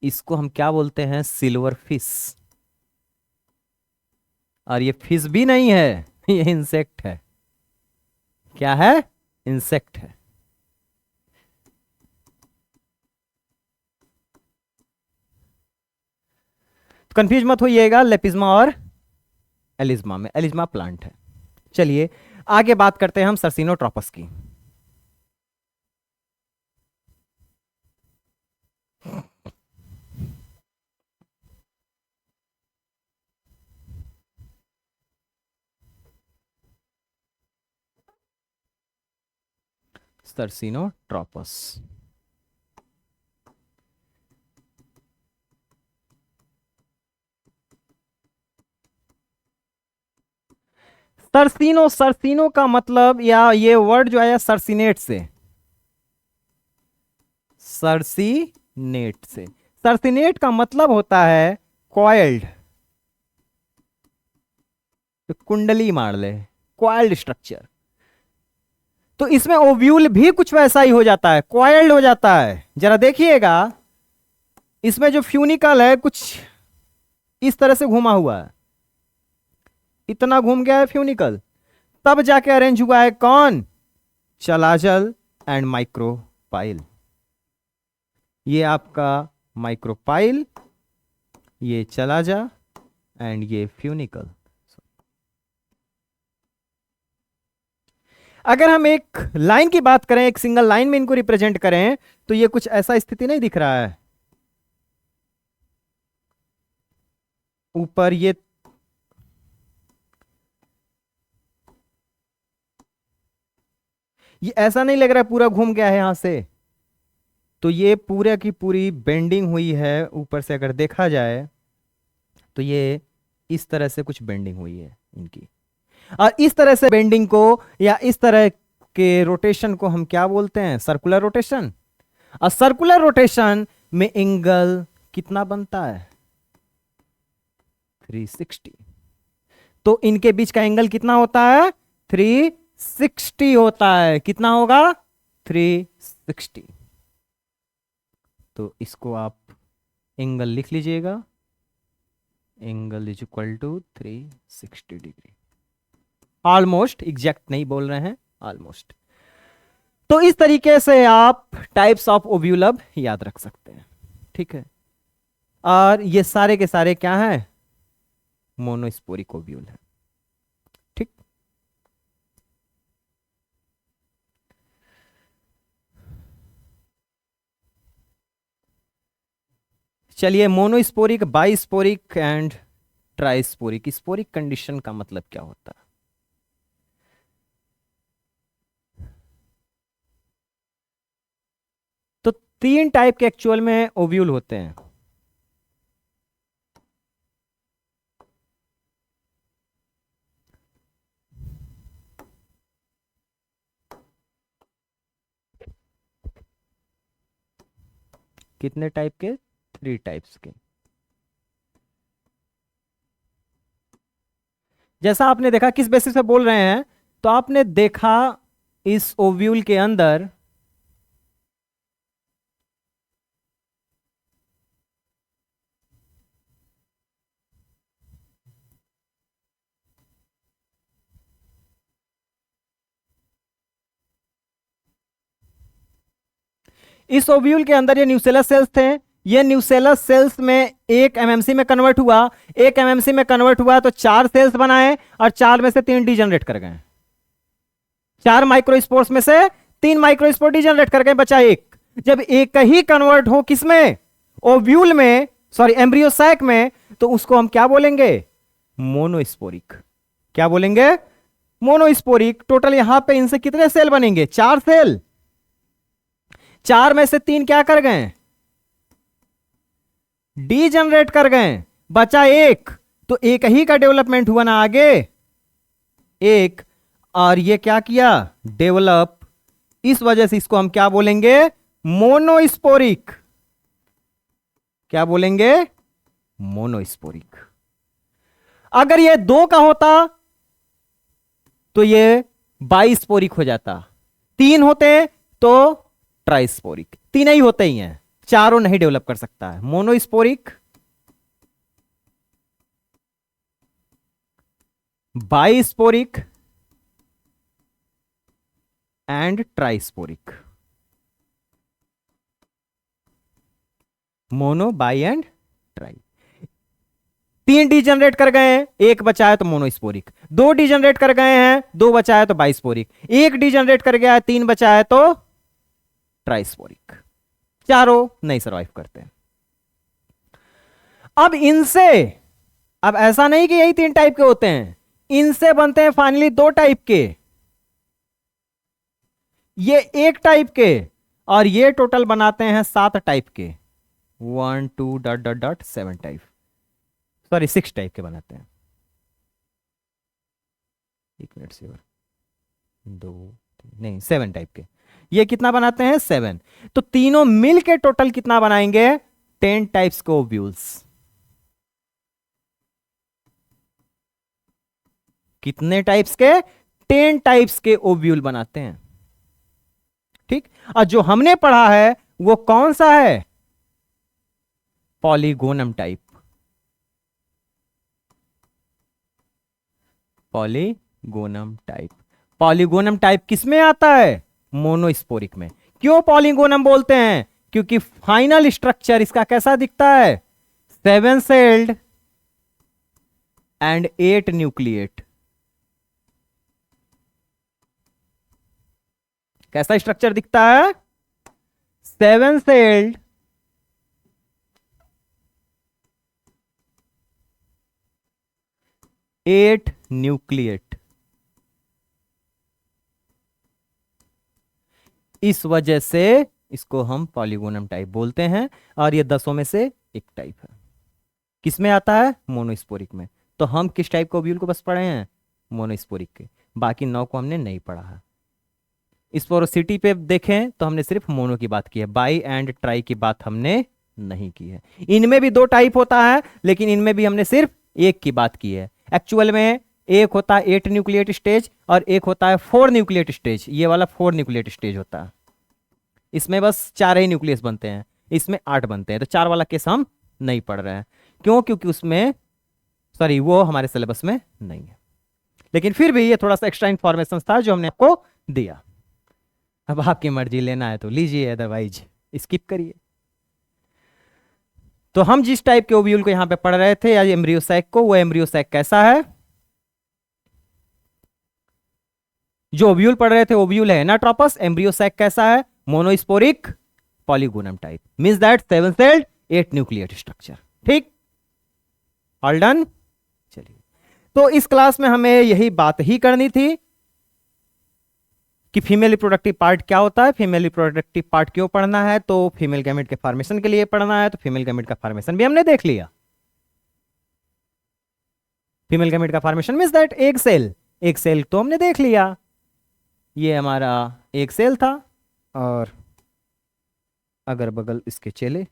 इसको हम क्या बोलते हैं, सिल्वर फिश। और ये फिश भी नहीं है, ये इंसेक्ट है। क्या है, इंसेक्ट है। कंफ्यूज मत होइएगा लेपिज्मा और एलिज्मा में। एलिज्मा प्लांट है। चलिए आगे बात करते हैं हम सर्सिनोट्रोपस की। सर्सिनोट्रोपस, सर्सिनो, सर्सिनो का मतलब, या ये वर्ड जो आया सर्सिनेट से, सर्सिनेट से। सर्सिनेट का मतलब होता है कॉइल्ड, तो कुंडली मार ले, कॉइल्ड स्ट्रक्चर। तो इसमें ओव्यूल भी कुछ वैसा ही हो जाता है, कॉइल्ड हो जाता है। जरा देखिएगा, इसमें जो फ्यूनिकल है कुछ इस तरह से घुमा हुआ है, इतना घूम गया है फ्यूनिकल, तब जाके अरेंज हुआ है कौन, चलाजल एंड माइक्रोपाइल। ये आपका माइक्रोपाइल, ये चलाजा एंड ये फ्यूनिकल। अगर हम एक लाइन की बात करें, एक सिंगल लाइन में इनको रिप्रेजेंट करें, तो ये कुछ ऐसा स्थिति नहीं दिख रहा है। ऊपर ये ऐसा नहीं लग रहा है पूरा घूम गया है यहां से। तो ये पूरे की पूरी बेंडिंग हुई है ऊपर से, अगर देखा जाए तो ये इस तरह से कुछ बेंडिंग हुई है इनकी। और इस तरह से बेंडिंग को, या इस तरह के रोटेशन को हम क्या बोलते हैं, सर्कुलर रोटेशन। और सर्कुलर रोटेशन में एंगल कितना बनता है, 360। तो इनके बीच का एंगल कितना होता है, 360 होता है। कितना होगा, 360। तो इसको आप एंगल लिख लीजिएगा, angle is equal to 360 degree. Almost, exact नहीं बोल रहे हैं, ऑलमोस्ट। तो इस तरीके से आप टाइप्स ऑफ ओव्यूल याद रख सकते हैं, ठीक है। और ये सारे के सारे क्या हैं, मोनोस्पोरिक ओव्यूल है, ठीक। चलिए, monosporic, bisporic and ट्राइस्पोरिक। Sporic condition का मतलब क्या होता है, तो 3 टाइप के एक्चुअल में ओव्यूल होते हैं। कितने टाइप के, 3 टाइप्स के। जैसा आपने देखा, किस बेसिस पे बोल रहे हैं, तो आपने देखा इस ओव्यूल के अंदर इस ओव्यूल के अंदर ये न्यूसेलस सेल्स थे, ये न्यूसेलस सेल्स में 1 एमएमसी में कन्वर्ट हुआ, 1 एमएमसी में कन्वर्ट हुआ तो 4 सेल्स बनाए और 4 में से 3 डीजनरेट कर गए। 4 माइक्रोस्पोर्स में से 3 माइक्रोस्पोर डीजनरेट कर गए, बचा एक। जब एक ही कन्वर्ट हो किसमें, ओव्यूल में, सॉरी एम्ब्रियो सैक में, तो उसको हम क्या बोलेंगे, मोनोस्पोरिक। क्या बोलेंगे, मोनोस्पोरिक। टोटल यहां पे इनसे कितने सेल बनेंगे, 4 सेल। 4 में से 3 क्या कर गए, डीजनरेट कर गए, बचा एक। तो एक ही का डेवलपमेंट हुआ ना आगे, एक, और ये क्या किया, डेवलप। इस वजह से इसको हम क्या बोलेंगे, मोनोस्पोरिक। क्या बोलेंगे, मोनोस्पोरिक। अगर ये 2 का होता तो ये बाइस्पोरिक हो जाता, 3 होते तो ट्राइस्पोरिक। 3 ही होते ही हैं, चारों नहीं डेवलप कर सकता है। Monosporic, bisporic and trisporic. Mono, bi and tri. 3 degenerate कर गए हैं, 1 बचा है तो मोनोस्पोरिक। 2 डीजनरेट कर गए हैं, 2 बचा है तो बाइस्पोरिक। 1 डीजनरेट कर गया है, 3 बचा है तो ट्राइस्पोरिक। चारों नहीं सर्वाइव करते। अब इनसे, अब ऐसा नहीं कि यही 3 टाइप के होते हैं, इनसे बनते हैं फाइनली 2 टाइप के। ये 1 टाइप के, और ये टोटल बनाते हैं 7 टाइप के। 1 2 dot dot dot 7 type, sorry 6 type के बनाते हैं। 1 मिनट से, 2 नहीं 7 टाइप के। ये कितना बनाते हैं, 7। तो तीनों मिल के टोटल कितना बनाएंगे, 10 टाइप्स के ओव्यूल्स। कितने टाइप्स के, 10 टाइप्स के ओव्यूल बनाते हैं। ठीक, और जो हमने पढ़ा है वो कौन सा है, polygonum type. Polygonum type. Polygonum type किसमें आता है, मोनोस्पोरिक में। क्यों पॉलीगोनम बोलते हैं, क्योंकि फाइनल स्ट्रक्चर इसका कैसा दिखता है, 7 सेल्ड एंड 8 न्यूक्लिएट। कैसा स्ट्रक्चर दिखता है, 7 सेल्ड, 8 न्यूक्लिएट। इस वजह से इसको हम पॉलीगोनम टाइप बोलते हैं, और ये 10 में से एक टाइप है। किसमें आता है, मोनोस्पोरिक में। तो हम किस टाइप के ओव्यूल को बस पढ़े हैं, मोनोस्पोरिक के, बाकी 9 को हमने नहीं पढ़ा है। इस पोरोसिटी पे देखें तो हमने सिर्फ मोनो की बात की है, बाई एंड ट्राई की बात हमने नहीं की है। इनमें भी 2 टाइप होता है, लेकिन इनमें भी हमने सिर्फ एक की बात की है। एक्चुअल में एक होता है 8 न्यूक्लिएट स्टेज और एक होता है 4 न्यूक्लिएट स्टेज। ये वाला 4 न्यूक्लिएट स्टेज होता है, इसमें बस 4 ही न्यूक्लियस बनते हैं, इसमें 8 बनते हैं। तो 4 वाला केस हम नहीं पढ़ रहे हैं, क्यों, क्योंकि उसमें, सॉरी वो हमारे सिलेबस में नहीं है। लेकिन फिर भी ये थोड़ा सा एक्स्ट्रा इंफॉर्मेशन था जो हमने आपको दिया। अब आपकी मर्जी, लेना है तो लीजिए, अदरवाइज स्किप करिए। तो हम जिस टाइप के ओव्यूल को यहां पे पढ़ रहे थे, या एम्ब्रियोसैक को, वो एम्ब्रियोसैक कैसा है, जो ओव्यूल पढ़ रहे थे ओव्यूल है एनाट्रोपस। एम्ब्रियोसैक कैसा है, monosporic, polygonum type, means that 7 sailed 8 nucleate structure. ठीक, ऑल डन। चलिए, तो इस क्लास में हमें यही बात ही करनी थी कि फीमेल रिप्रोडक्टिव पार्ट क्या होता है, फीमेल रिप्रोडक्टिव पार्ट क्यों पढ़ना है। तो फीमेल गैमेट के फॉर्मेशन के लिए पढ़ना है, तो फीमेल गैमेट का फॉर्मेशन भी हमने देख लिया। फीमेल गैमेट का फॉर्मेशन मींस दैट एक सेल, एक सेल तो हमने देख लिया। ये हमारा एक सेल था, और अगर बगल इसके चले,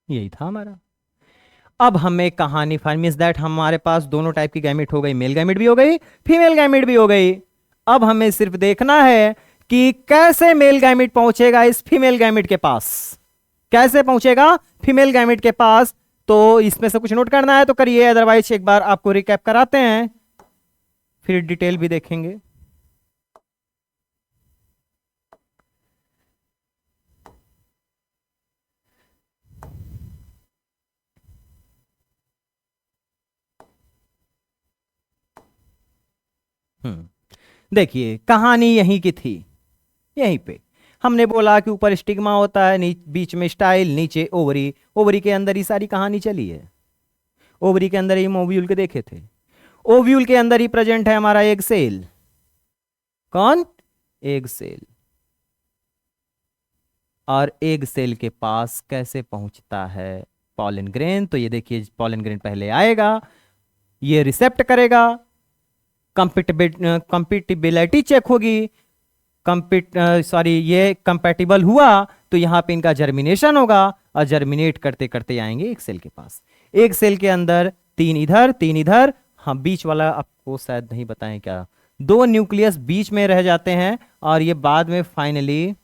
यही था हमारा। अब हमें कहानी फाइंड, मींस दैट हमारे पास दोनों टाइप की गैमेट हो गई, मेल गैमेट भी हो गई, फीमेल गैमेट भी हो गई। अब हमें सिर्फ देखना है कि कैसे मेल गैमेट पहुंचेगा इस फीमेल गैमेट के पास, कैसे पहुंचेगा फीमेल गैमेट के पास। तो इसमें से कुछ नोट करना है तो करिए, अदरवाइज एक बार आपको रिकैप कराते हैं, फिर डिटेल भी देखेंगे। देखिए कहानी यहीं की थी, यहीं पे हमने बोला कि ऊपर स्टिग्मा होता है, बीच में स्टाइल, नीचे ओवरी, ओवरी के अंदर ही सारी कहानी चली है। ओवरी के अंदर ही हम ओव्यूल के देखे थे, ओव्यूल के अंदर ही प्रेजेंट है हमारा एग सेल। कौन? Egg cell. और एग सेल के पास कैसे पहुंचता है पॉलन ग्रेन? तो ये देखिए, पॉलन ग्रेन पहले आएगा, ये रिसेप्ट करेगा, कंपिटिबिलिटी चेक होगी, ये कंपैटिबल हुआ तो यहां पे इनका जर्मिनेशन होगा, और जर्मिनेट करते करते आएंगे एक सेल के पास। एक सेल के अंदर तीन इधर तीन इधर, हाँ बीच वाला आपको शायद नहीं बताएं क्या, दो न्यूक्लियस बीच में रह जाते हैं, और ये बाद में फाइनली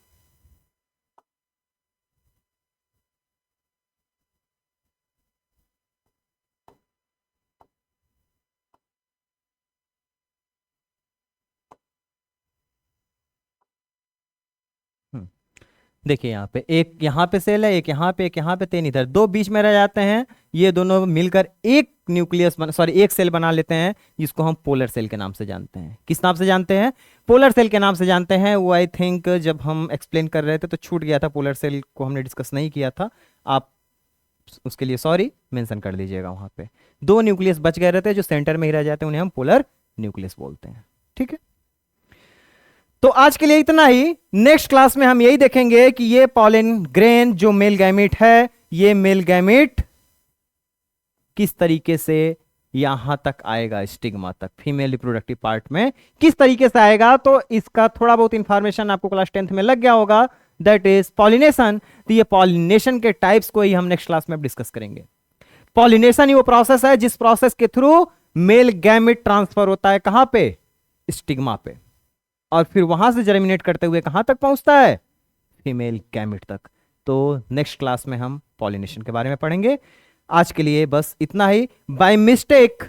देखिए यहाँ पे एक, यहाँ पे सेल है, एक यहाँ पे, एक यहाँ पे, तीन इधर, दो बीच में रह जाते हैं, ये दोनों मिलकर एक न्यूक्लियस एक सेल बना लेते हैं, जिसको हम पोलर सेल के नाम से जानते हैं। किस नाम से जानते हैं? पोलर सेल के नाम से जानते हैं। वो आई थिंक जब हम एक्सप्लेन कर रहे थे तो छूट गया था, पोलर सेल को हमने डिस्कस नहीं किया था, आप उसके लिए सॉरी मेंशन कर लीजिएगा। वहां पे दो न्यूक्लियस बच गए रहते हैं जो सेंटर में ही रह जाते हैं, उन्हें हम पोलर न्यूक्लियस बोलते हैं। ठीक है, तो आज के लिए इतना ही। नेक्स्ट क्लास में हम यही देखेंगे कि ये पॉलन ग्रेन जो मेल गैमेट है, ये मेल गैमेट किस तरीके से यहां तक आएगा, स्टिग्मा तक, फीमेल रिप्रोडक्टिव पार्ट में किस तरीके से आएगा। तो इसका थोड़ा बहुत इंफॉर्मेशन आपको क्लास 10th में लग गया होगा, दैट इज पॉलिनेशन। तो ये पॉलिनेशन के टाइप्स को ही हम नेक्स्ट क्लास में डिस्कस करेंगे। पॉलिनेशन ही वो प्रोसेस है जिस प्रोसेस के थ्रू मेल गैमेट ट्रांसफर होता है, कहां पे? स्टिग्मा पे, और फिर वहां से जर्मिनेट करते हुए कहां तक पहुंचता है? फीमेल गैमेट तक। तो नेक्स्ट क्लास में हम पॉलिनेशन के बारे में पढ़ेंगे। आज के लिए बस इतना ही। बाय मिस्टेक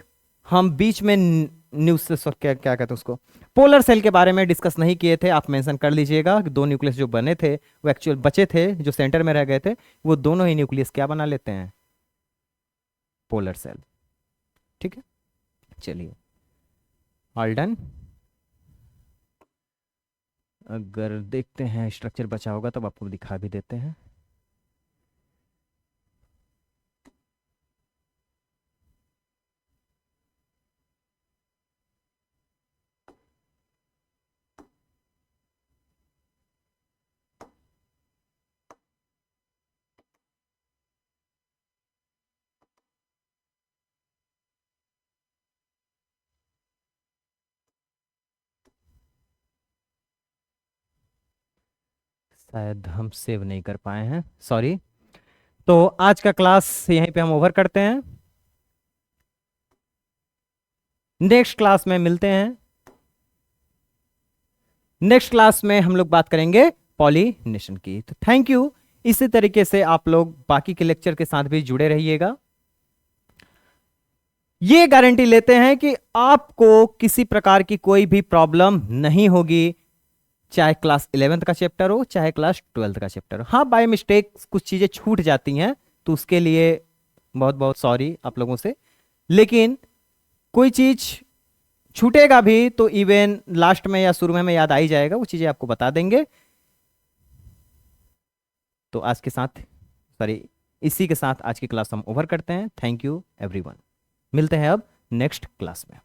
हम बीच में न्यूज से क्या क्या कहते हैं उसको, पोलर सेल के बारे में डिस्कस नहीं किए थे। आप मेंशन कर लीजिएगा कि दो न्यूक्लियस जो बने थे, वो एक्चुअल बचे थे, जो सेंटर में रह गए थे, वो दोनों ही न्यूक्लियस क्या बना लेते हैं? Polar cell. ठीक है, चलिए, ऑल डन। अगर देखते हैं स्ट्रक्चर बचा होगा तब आपको दिखा भी देते हैं। शायद हम सेव नहीं कर पाए हैं, सॉरी। तो आज का क्लास यहीं पे हम ओवर करते हैं। नेक्स्ट क्लास में मिलते हैं। नेक्स्ट क्लास में हम लोग बात करेंगे पॉलिनेशन की। तो थैंक यू। इसी तरीके से आप लोग बाकी के लेक्चर के साथ भी जुड़े रहिएगा। ये गारंटी लेते हैं कि आपको किसी प्रकार की कोई भी प्रॉब्लम नहीं होगी, चाहे क्लास 11th का चैप्टर हो, चाहे क्लास 12th का चैप्टर हो। हाँ, बाय मिस्टेक कुछ चीजें छूट जाती हैं, तो उसके लिए बहुत बहुत सॉरी आप लोगों से। लेकिन कोई चीज छूटेगा भी तो इवन लास्ट में या शुरू में हमें याद आ ही जाएगा, वो चीजें आपको बता देंगे। तो आज के साथ, सॉरी, इसी के साथ आज की क्लास हम ओवर करते हैं। Thank you everyone. मिलते हैं अब नेक्स्ट क्लास में।